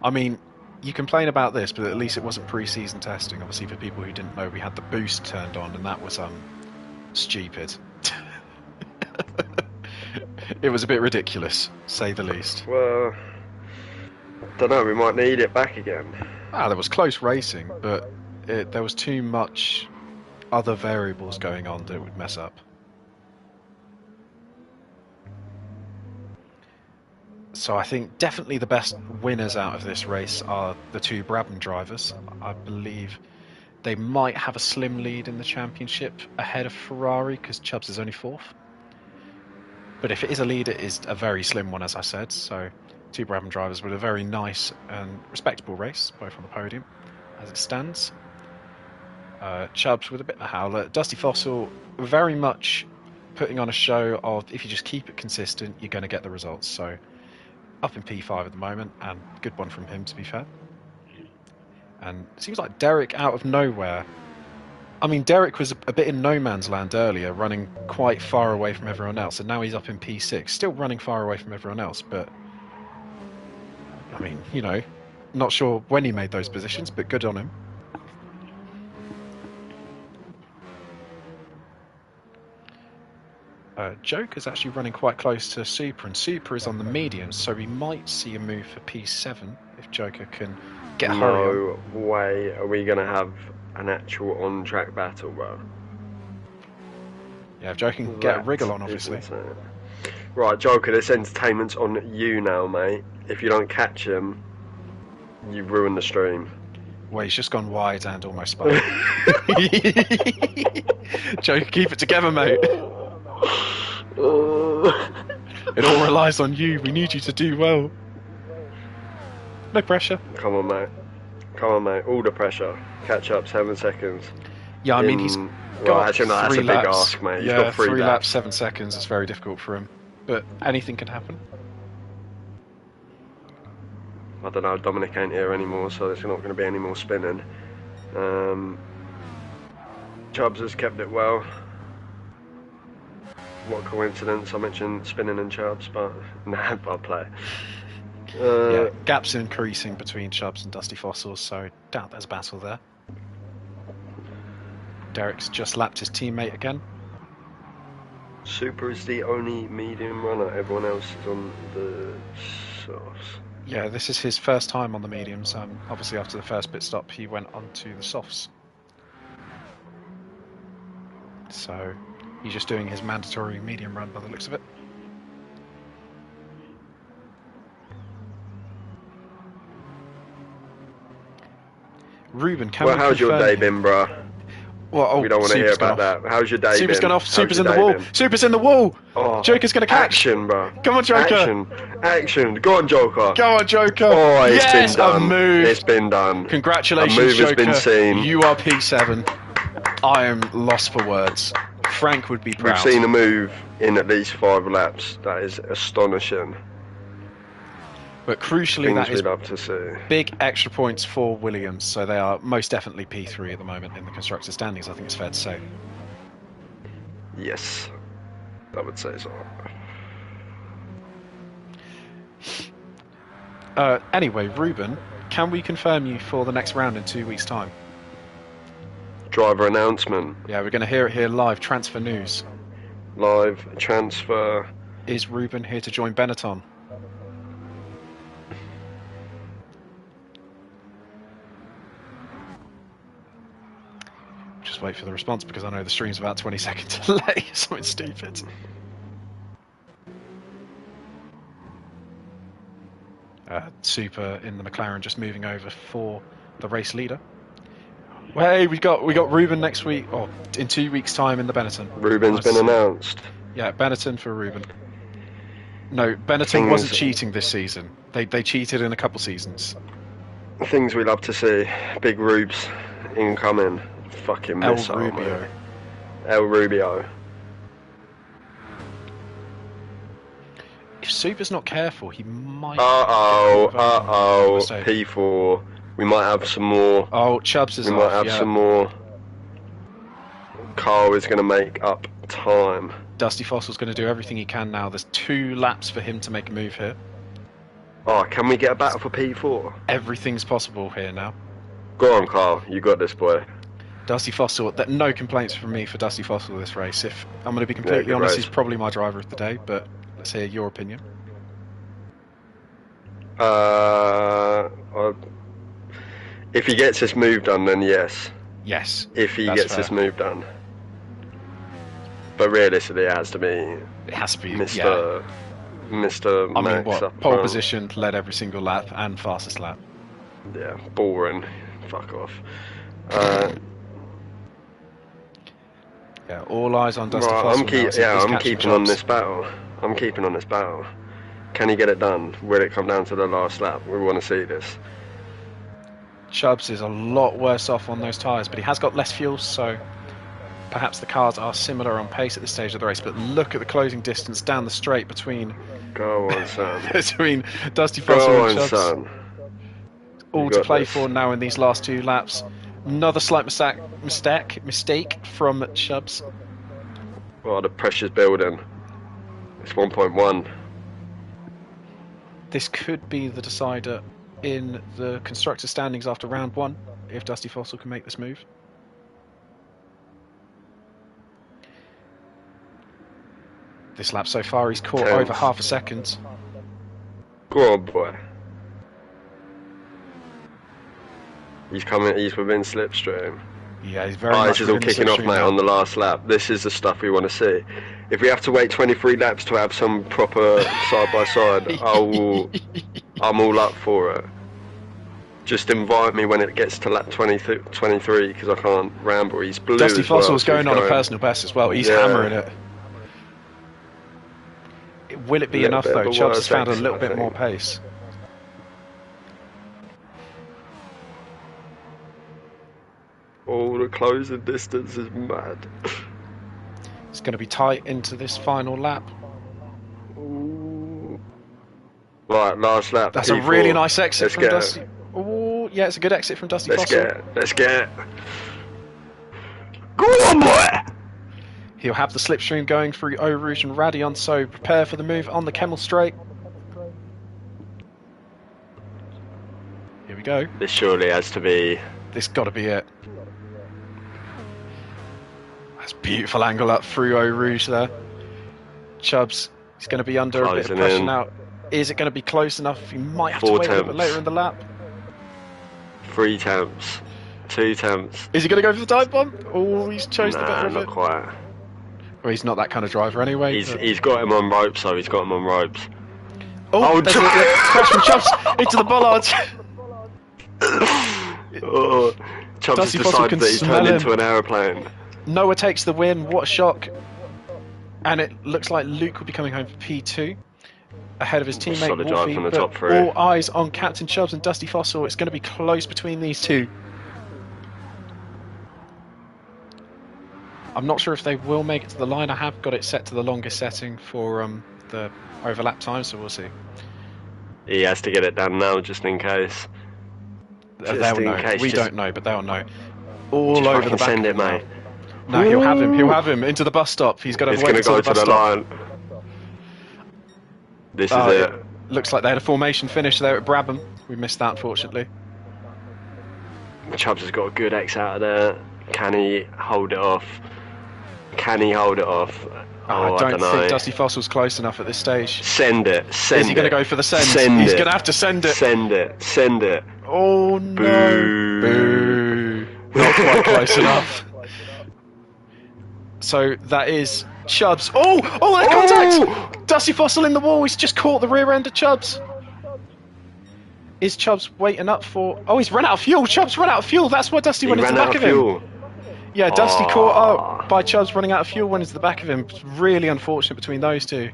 [SPEAKER 1] I mean, you complain about this, but at least it wasn't pre-season testing. Obviously, for people who didn't know, we had the boost turned on, and that was stupid. It was a bit ridiculous, say the least.
[SPEAKER 2] Well, don't know. We might need it back again.
[SPEAKER 1] There was close racing, but there was too much other variables going on that would mess up. So I think definitely the best winners out of this race are the two Brabham drivers. I believe they might have a slim lead in the championship ahead of Ferrari because Chubbs is only 4th. But if it is a lead, it is a very slim one, as I said. So two Brabham drivers with a very nice and respectable race, both on the podium as it stands. Chubbs with a bit of a howler. Dusty Fossil very much putting on a show of if you just keep it consistent, you're going to get the results. So up in P5 at the moment, and good one from him, to be fair. And it seems like Derek out of nowhere. I mean, Derek was a bit in no man's land earlier, running quite far away from everyone else, and now he's up in P6, still running far away from everyone else, but I mean, you know, not sure when he made those positions, but good on him. Joker's actually running quite close to Super, and Super is on the mediums, so we might see a move for P7 if Joker can get a hurry on.
[SPEAKER 2] No way are we going to have an actual on-track battle, bro.
[SPEAKER 1] Yeah, if Joker can get a wriggle on, obviously.
[SPEAKER 2] Right, Joker, this entertainment's on you now, mate. If you don't catch him, you ruin the stream.
[SPEAKER 1] Well, he's just gone wide and almost spun. Joker, keep it together, mate. It all relies on you. We need you to do well. No pressure.
[SPEAKER 2] Come on, mate. Come on, mate. All the pressure. Catch up, 7 seconds.
[SPEAKER 1] Yeah, I mean, he's got
[SPEAKER 2] actually, no, that's a big ask, mate. He's got three
[SPEAKER 1] laps, 7 seconds. It's very difficult for him. But anything can happen.
[SPEAKER 2] I don't know, Dominic ain't here anymore, so there's not going to be any more spinning. Chubbs has kept it well. What a coincidence, I mentioned spinning and Chubbs, but nah, bad play.
[SPEAKER 1] Yeah, gaps increasing between Chubbs and Dusty Fossils, so doubt there's a battle there. Derek's just lapped his teammate again.
[SPEAKER 2] Super is the only medium runner, everyone else is on the softs.
[SPEAKER 1] Yeah, this is his first time on the mediums. Obviously after the first pit stop he went on to the softs. So he's just doing his mandatory medium run by the looks of it. Ruben, can we
[SPEAKER 2] how's your day been, bro?
[SPEAKER 1] Well,
[SPEAKER 2] we don't want to hear about that. How's your day
[SPEAKER 1] Super's
[SPEAKER 2] been?
[SPEAKER 1] gone off. Super's in the wall. Super's in the wall.
[SPEAKER 2] Oh,
[SPEAKER 1] Joker's going to catch.
[SPEAKER 2] Action, bro.
[SPEAKER 1] Come on, Joker.
[SPEAKER 2] Action. Go on, Joker.
[SPEAKER 1] Go on, Joker.
[SPEAKER 2] Oh, it's been done.
[SPEAKER 1] A move.
[SPEAKER 2] It's been done.
[SPEAKER 1] Congratulations,
[SPEAKER 2] a move
[SPEAKER 1] Joker.
[SPEAKER 2] has been seen.
[SPEAKER 1] You are P7. I am lost for words. Frank would be proud.
[SPEAKER 2] We've seen a move in at least 5 laps. That is astonishing.
[SPEAKER 1] But crucially,
[SPEAKER 2] Things
[SPEAKER 1] that is
[SPEAKER 2] we'd love to see.
[SPEAKER 1] Big extra points for Williams, so they are most definitely P3 at the moment in the constructor standings, I think it's fair to say.
[SPEAKER 2] Yes, I would say so.
[SPEAKER 1] Anyway, Ruben, can we confirm you for the next round in 2 weeks' time?
[SPEAKER 2] Driver announcement.
[SPEAKER 1] Yeah, we're going to hear it here live. Transfer news.
[SPEAKER 2] Live transfer.
[SPEAKER 1] Is Ruben here to join Benetton? Just wait for the response because I know the stream's about 20 seconds delay. Something stupid. Super in the McLaren just moving over for the race leader. Well, hey, we got Ruben next week, or in 2 weeks' time in the Benetton.
[SPEAKER 2] Ruben's been announced.
[SPEAKER 1] Yeah, Benetton for Ruben. No, Benetton wasn't cheating this season. They cheated in a couple seasons.
[SPEAKER 2] Things we love to see. Big Rubes incoming. Fucking missile, man. El Rubio.
[SPEAKER 1] If Super's not careful, he might...
[SPEAKER 2] P4. We might have some more.
[SPEAKER 1] Oh, Chubbs is off,
[SPEAKER 2] We might have some more. Carl is going to make up time.
[SPEAKER 1] Dusty Fossil's going to do everything he can now. There's 2 laps for him to make a move here.
[SPEAKER 2] Oh, can we get a battle for P4?
[SPEAKER 1] Everything's possible here now.
[SPEAKER 2] Go on, Carl. You got this, boy.
[SPEAKER 1] Dusty Fossil, no complaints from me for Dusty Fossil this race. If I'm going to be completely
[SPEAKER 2] good
[SPEAKER 1] honest,
[SPEAKER 2] race.
[SPEAKER 1] he's probably my driver of the day, but let's hear your opinion.
[SPEAKER 2] If he gets this move done, then yes.
[SPEAKER 1] Yes.
[SPEAKER 2] If he
[SPEAKER 1] that's
[SPEAKER 2] gets
[SPEAKER 1] fair.
[SPEAKER 2] this move done. But realistically, it has to be
[SPEAKER 1] It has to be,
[SPEAKER 2] Mr.
[SPEAKER 1] yeah.
[SPEAKER 2] Mr.
[SPEAKER 1] I mean,
[SPEAKER 2] Max
[SPEAKER 1] what?
[SPEAKER 2] up
[SPEAKER 1] Pole
[SPEAKER 2] front.
[SPEAKER 1] position, led every single lap, and fastest lap.
[SPEAKER 2] Yeah, boring. Fuck off.
[SPEAKER 1] Yeah, all eyes on Dusty
[SPEAKER 2] Right,
[SPEAKER 1] Fossil.
[SPEAKER 2] I'm keeping on this battle. I'm keeping on this battle. Can he get it done? Will it come down to the last lap? We want to see this.
[SPEAKER 1] Chubbs is a lot worse off on those tyres, but he has got less fuel, so perhaps the cars are similar on pace at this stage of the race. But look at the closing distance down the straight between
[SPEAKER 2] Go on, son.
[SPEAKER 1] between Dusty Fossil
[SPEAKER 2] Go
[SPEAKER 1] and
[SPEAKER 2] on,
[SPEAKER 1] Chubbs.
[SPEAKER 2] son.
[SPEAKER 1] All
[SPEAKER 2] You
[SPEAKER 1] to
[SPEAKER 2] got
[SPEAKER 1] play
[SPEAKER 2] this.
[SPEAKER 1] for now in these last 2 laps. Another slight mistake from Chubbs.
[SPEAKER 2] Oh, the pressure's building. It's 1.1.
[SPEAKER 1] This could be the decider in the constructor standings after round 1, if Dusty Fossil can make this move. This lap so far, he's caught
[SPEAKER 2] Tense.
[SPEAKER 1] over half a second.
[SPEAKER 2] Go on, boy. He's coming. He's within slipstream.
[SPEAKER 1] Yeah, he's very
[SPEAKER 2] Oh,
[SPEAKER 1] much
[SPEAKER 2] this is all
[SPEAKER 1] within the
[SPEAKER 2] kicking off,
[SPEAKER 1] slipstream
[SPEAKER 2] mate,
[SPEAKER 1] now.
[SPEAKER 2] on the last lap. This is the stuff we want to see. If we have to wait 23 laps to have some proper side-by-side, I'm all up for it. Just invite me when it gets to lap 23, because I can't ramble. He's blue
[SPEAKER 1] Dusty
[SPEAKER 2] as well,
[SPEAKER 1] Fossil's
[SPEAKER 2] so
[SPEAKER 1] going
[SPEAKER 2] he's
[SPEAKER 1] on a personal best as well. He's hammering it. Will it be
[SPEAKER 2] Little
[SPEAKER 1] enough,
[SPEAKER 2] bit of
[SPEAKER 1] though?
[SPEAKER 2] a
[SPEAKER 1] Chubbs has
[SPEAKER 2] worse
[SPEAKER 1] found a
[SPEAKER 2] exit,
[SPEAKER 1] little
[SPEAKER 2] I
[SPEAKER 1] bit more
[SPEAKER 2] think.
[SPEAKER 1] pace.
[SPEAKER 2] Oh, the closing distance is mad.
[SPEAKER 1] It's going to be tight into this final lap.
[SPEAKER 2] Ooh. Right, last lap.
[SPEAKER 1] That's a
[SPEAKER 2] P4.
[SPEAKER 1] really nice exit
[SPEAKER 2] Let's
[SPEAKER 1] from
[SPEAKER 2] get
[SPEAKER 1] Dusty.
[SPEAKER 2] it.
[SPEAKER 1] Oh, yeah, it's a good exit from Dusty
[SPEAKER 2] Let's
[SPEAKER 1] Fossil.
[SPEAKER 2] get it. Let's get it. Go on, boy!
[SPEAKER 1] He'll have the slipstream going through Eau Rouge and Radion, so prepare for the move on the Kemmel Straight. Here we go.
[SPEAKER 2] This surely has to be.
[SPEAKER 1] This got to be it. That's a beautiful angle up through Eau Rouge there. Chubbs, he's going to be under a bit of
[SPEAKER 2] Closing
[SPEAKER 1] pressure
[SPEAKER 2] in.
[SPEAKER 1] now. Is it going to be close enough? He might have to
[SPEAKER 2] 4
[SPEAKER 1] wait a little bit
[SPEAKER 2] tenths.
[SPEAKER 1] later in the lap.
[SPEAKER 2] 3 temps. 2 temps.
[SPEAKER 1] Is he going to go for the dive bomb? Oh, he's chose the
[SPEAKER 2] Nah,
[SPEAKER 1] better of
[SPEAKER 2] not
[SPEAKER 1] it.
[SPEAKER 2] quite.
[SPEAKER 1] Well, he's not that kind of driver anyway. but-
[SPEAKER 2] He's got him on ropes, though. He's got him on ropes.
[SPEAKER 1] Oh, there's a crash from Chubbs into the bollards.
[SPEAKER 2] Oh, Chubbs has
[SPEAKER 1] Dusty Fossil
[SPEAKER 2] decided
[SPEAKER 1] can
[SPEAKER 2] that he's
[SPEAKER 1] smell
[SPEAKER 2] turned
[SPEAKER 1] him.
[SPEAKER 2] into an aeroplane.
[SPEAKER 1] Noah takes the win. What a shock. And it looks like Luke will be coming home for P2 ahead of his teammate
[SPEAKER 2] Solid drive
[SPEAKER 1] Wolfie.
[SPEAKER 2] from the
[SPEAKER 1] But
[SPEAKER 2] top three.
[SPEAKER 1] all eyes on Captain Chubbs and Dusty Fossil. It's going to be close between these two. I'm not sure if they will make it to the line. I have got it set to the longest setting for the overlap time, so we'll see.
[SPEAKER 2] He has to get it done now, just in case. Just
[SPEAKER 1] They'll
[SPEAKER 2] in
[SPEAKER 1] know.
[SPEAKER 2] case,
[SPEAKER 1] We
[SPEAKER 2] just-
[SPEAKER 1] don't know, but they'll know. All
[SPEAKER 2] Just
[SPEAKER 1] over
[SPEAKER 2] fucking
[SPEAKER 1] the back.
[SPEAKER 2] send
[SPEAKER 1] of
[SPEAKER 2] it,
[SPEAKER 1] him now.
[SPEAKER 2] mate.
[SPEAKER 1] No, he'll have him. He'll have him into the bus stop. He's got to
[SPEAKER 2] It's
[SPEAKER 1] wait
[SPEAKER 2] going to
[SPEAKER 1] until
[SPEAKER 2] go
[SPEAKER 1] the
[SPEAKER 2] to
[SPEAKER 1] bus
[SPEAKER 2] the
[SPEAKER 1] stop.
[SPEAKER 2] line. This is
[SPEAKER 1] Oh,
[SPEAKER 2] it.
[SPEAKER 1] Looks like they had a formation finish there at Brabham. We missed that, unfortunately.
[SPEAKER 2] Chubbs has got a good X out of there. Can he hold it off? Can he hold it off?
[SPEAKER 1] I don't
[SPEAKER 2] know.
[SPEAKER 1] think Dusty Fossil's close enough at this stage.
[SPEAKER 2] Send it. Send
[SPEAKER 1] Is he
[SPEAKER 2] it.
[SPEAKER 1] going to go for the send?
[SPEAKER 2] Send
[SPEAKER 1] He's
[SPEAKER 2] it.
[SPEAKER 1] going to have to send it.
[SPEAKER 2] Send it. Send it.
[SPEAKER 1] Oh no!
[SPEAKER 2] Boo.
[SPEAKER 1] Boo. Not quite close enough. So that is Chubbs. Oh! Oh, that contact! Dusty Fossil in the wall. He's just caught the rear end of Chubbs. Is Chubbs waiting up for? Oh, he's run out of fuel. Chubbs run out of fuel. That's why Dusty
[SPEAKER 2] He
[SPEAKER 1] went into
[SPEAKER 2] ran
[SPEAKER 1] the
[SPEAKER 2] out
[SPEAKER 1] back
[SPEAKER 2] of
[SPEAKER 1] of him.
[SPEAKER 2] fuel.
[SPEAKER 1] Yeah, Dusty
[SPEAKER 2] Aw.
[SPEAKER 1] caught up by Chubbs running out of fuel, went into the back of him. It's really unfortunate between those two.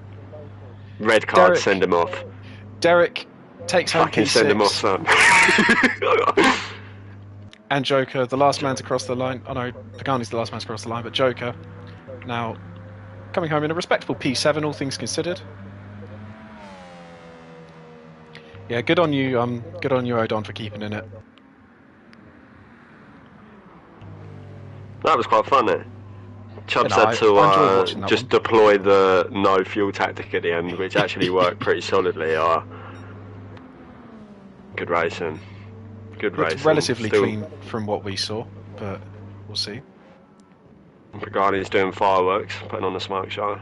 [SPEAKER 2] Red card,
[SPEAKER 1] Derek.
[SPEAKER 2] send him off.
[SPEAKER 1] Derek takes home
[SPEAKER 2] Fucking send him off,
[SPEAKER 1] P6,
[SPEAKER 2] son.
[SPEAKER 1] and Joker, the last man to cross the line. Oh no, Pagani's the last man to cross the line, but Joker now coming home in a respectable P7, all things considered. Yeah, good on you, Odon, for keeping in it.
[SPEAKER 2] That was quite funny. Chubbs
[SPEAKER 1] Yeah, no,
[SPEAKER 2] had
[SPEAKER 1] I
[SPEAKER 2] to
[SPEAKER 1] enjoyed watching that
[SPEAKER 2] just
[SPEAKER 1] one.
[SPEAKER 2] deploy the no fuel tactic at the end, which actually worked pretty solidly. Good racing. Good
[SPEAKER 1] Looked
[SPEAKER 2] racing.
[SPEAKER 1] relatively
[SPEAKER 2] Still,
[SPEAKER 1] clean from what we saw, but we'll see.
[SPEAKER 2] Pagani's doing fireworks, putting on a smoke show.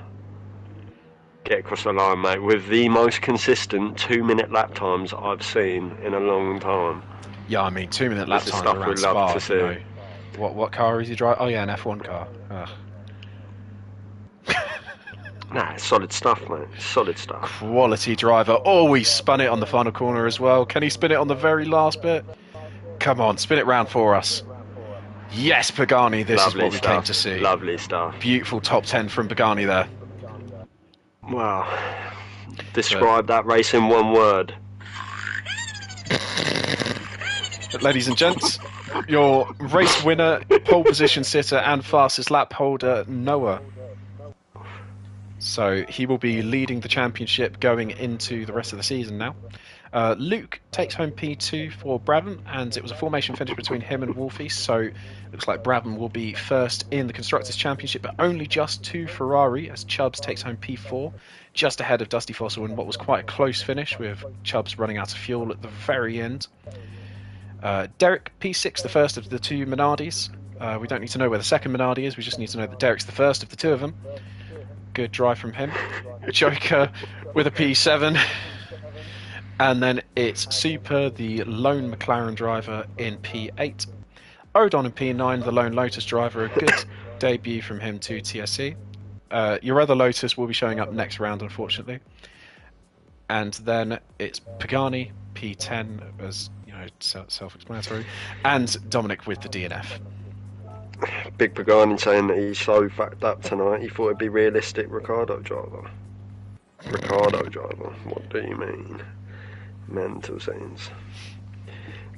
[SPEAKER 2] Get across the line, mate, with the most consistent 2-minute lap times I've seen in a long time.
[SPEAKER 1] Yeah, I mean, 2-minute lap
[SPEAKER 2] This is
[SPEAKER 1] times
[SPEAKER 2] stuff
[SPEAKER 1] around
[SPEAKER 2] we'd love
[SPEAKER 1] Spa,
[SPEAKER 2] to see.
[SPEAKER 1] you know. What car is he driving? Oh yeah, an F1 car. Ugh.
[SPEAKER 2] Nah, solid stuff, mate. Solid stuff.
[SPEAKER 1] Quality driver. Oh, he spun it on the final corner as well. Can he spin it on the very last bit? Come on, spin it round for us. Yes, Pagani, this
[SPEAKER 2] Lovely
[SPEAKER 1] is what we
[SPEAKER 2] stuff.
[SPEAKER 1] came to see.
[SPEAKER 2] Lovely stuff.
[SPEAKER 1] Beautiful top 10 from Pagani there.
[SPEAKER 2] Wow. Describe that race in one word.
[SPEAKER 1] But ladies and gents, your race winner, pole position sitter and fastest lap holder, Noah. So he will be leading the championship going into the rest of the season now. Luke takes home P2 for Brabham, and it was a formation finish between him and Wolfie, so looks like Brabham will be first in the Constructors' Championship, but only just to Ferrari, as Chubbs takes home P4, just ahead of Dusty Fossil in what was quite a close finish, with Chubbs running out of fuel at the very end. Derek, P6, the first of the two Minardis. We don't need to know where the second Minardi is, we just need to know that Derek's the first of the two of them. Good drive from him. Joker with a P7. And then it's Super, the lone McLaren driver, in P8. Odon in P9, the lone Lotus driver. A good debut from him to TSE. Your other Lotus will be showing up next round, unfortunately. And then it's Pagani, P10, as you know, self-explanatory. And Dominic with the DNF.
[SPEAKER 2] Big Pagani saying that he's so fucked up tonight, he thought it'd be realistic Ricardo driver. Ricardo driver, what do you mean? Mental scenes.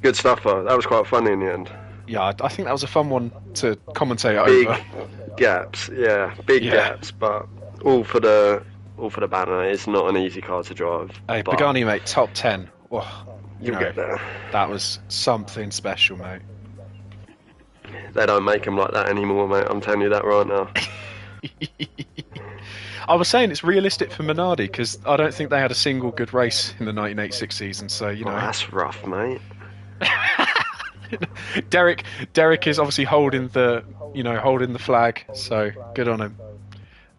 [SPEAKER 2] Good stuff though, that was quite funny in the end.
[SPEAKER 1] Yeah, I think that was a fun one to commentate
[SPEAKER 2] Big
[SPEAKER 1] over.
[SPEAKER 2] gaps, yeah, big gaps, but all for the banner. It's not an easy car to drive.
[SPEAKER 1] Hey, Pagani, mate, top 10. Oh,
[SPEAKER 2] you'll get there.
[SPEAKER 1] That was something special, mate.
[SPEAKER 2] They don't make them like that anymore, mate. I'm telling you that right now.
[SPEAKER 1] I was saying it's realistic for Minardi because I don't think they had a single good race in the 1986 season. So you know,
[SPEAKER 2] that's rough, mate.
[SPEAKER 1] Derek is obviously holding the flag. So good on him.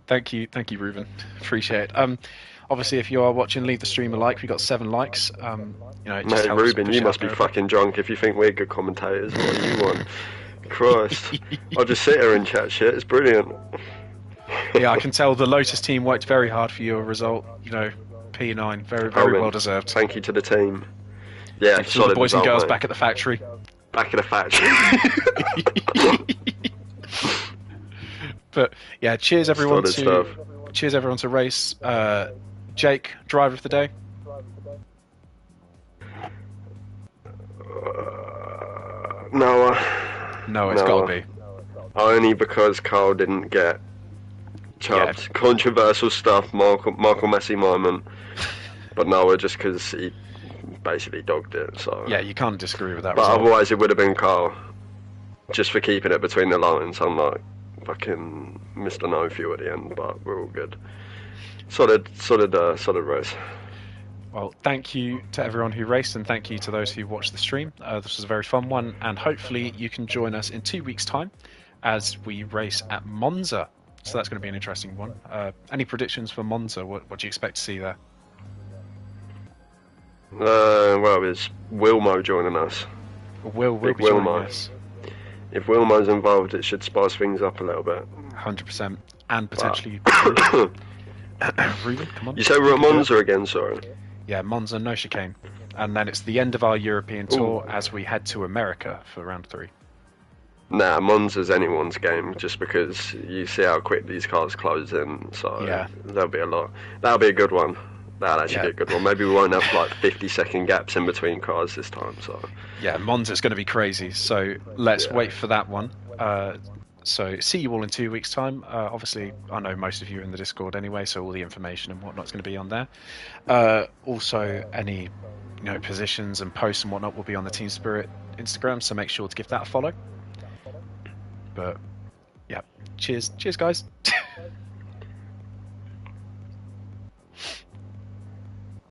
[SPEAKER 1] Thank you, Ruben. Appreciate it. Obviously, if you are watching, leave the stream a like. We got 7 likes. It just
[SPEAKER 2] mate,
[SPEAKER 1] helps
[SPEAKER 2] Ruben,
[SPEAKER 1] push
[SPEAKER 2] you
[SPEAKER 1] it
[SPEAKER 2] must
[SPEAKER 1] up
[SPEAKER 2] be
[SPEAKER 1] there.
[SPEAKER 2] fucking drunk if you think we're good commentators. What do you want? Christ, I'll just sit here and chat shit. It's brilliant.
[SPEAKER 1] Yeah, I can tell the Lotus team worked very hard for your result. You know, P9, very well deserved.
[SPEAKER 2] Thank you to the team. Yeah,
[SPEAKER 1] Thanks to
[SPEAKER 2] solid
[SPEAKER 1] the boys and
[SPEAKER 2] result,
[SPEAKER 1] girls
[SPEAKER 2] mate.
[SPEAKER 1] back at the factory.
[SPEAKER 2] Back at the factory.
[SPEAKER 1] But yeah, cheers everyone
[SPEAKER 2] Solid
[SPEAKER 1] to
[SPEAKER 2] stuff.
[SPEAKER 1] cheers everyone to race. Jake, driver of the day.
[SPEAKER 2] Noah.
[SPEAKER 1] It's got to be.
[SPEAKER 2] Only because Carl didn't get Chubbs.
[SPEAKER 1] Yeah.
[SPEAKER 2] Controversial stuff, Michael Messi moment. But Noah just because he basically dogged it. So
[SPEAKER 1] Yeah, you can't disagree with that
[SPEAKER 2] But
[SPEAKER 1] result.
[SPEAKER 2] otherwise it would have been Carl. Just for keeping it between the lines. I'm like fucking Mr. No Few at the end, but we're all good. Solid race.
[SPEAKER 1] Well, thank you to everyone who raced, and thank you to those who watched the stream. This was a very fun one, and hopefully you can join us in 2 weeks' time as we race at Monza. So that's going to be an interesting one. Any predictions for Monza? What do you expect to see there?
[SPEAKER 2] Well, it's Wilmo joining us.
[SPEAKER 1] Will be
[SPEAKER 2] Big
[SPEAKER 1] joining
[SPEAKER 2] Wilmo.
[SPEAKER 1] us.
[SPEAKER 2] If Wilmo's involved, it should spice things up a little bit.
[SPEAKER 1] 100%. And potentially... Ruben, come on.
[SPEAKER 2] You say we're at Monza again, sorry?
[SPEAKER 1] Yeah, Monza, no chicane. And then it's the end of our European tour as we head to America for round 3.
[SPEAKER 2] Nah, Monza's anyone's game, just because you see how quick these cars close in, so
[SPEAKER 1] Yeah.
[SPEAKER 2] there'll be a lot. That'll be a good one. That'll actually be a good one. Maybe we won't have like 50-second gaps in between cars this time, so...
[SPEAKER 1] Yeah, Monza's going to be crazy, so let's wait for that one. So see you all in 2 weeks' time. Obviously, I know most of you are in the Discord anyway, so all the information and whatnot's going to be on there. Also, any positions and posts and whatnot will be on the Team Spirit Instagram, so make sure to give that a follow. But yeah, cheers guys.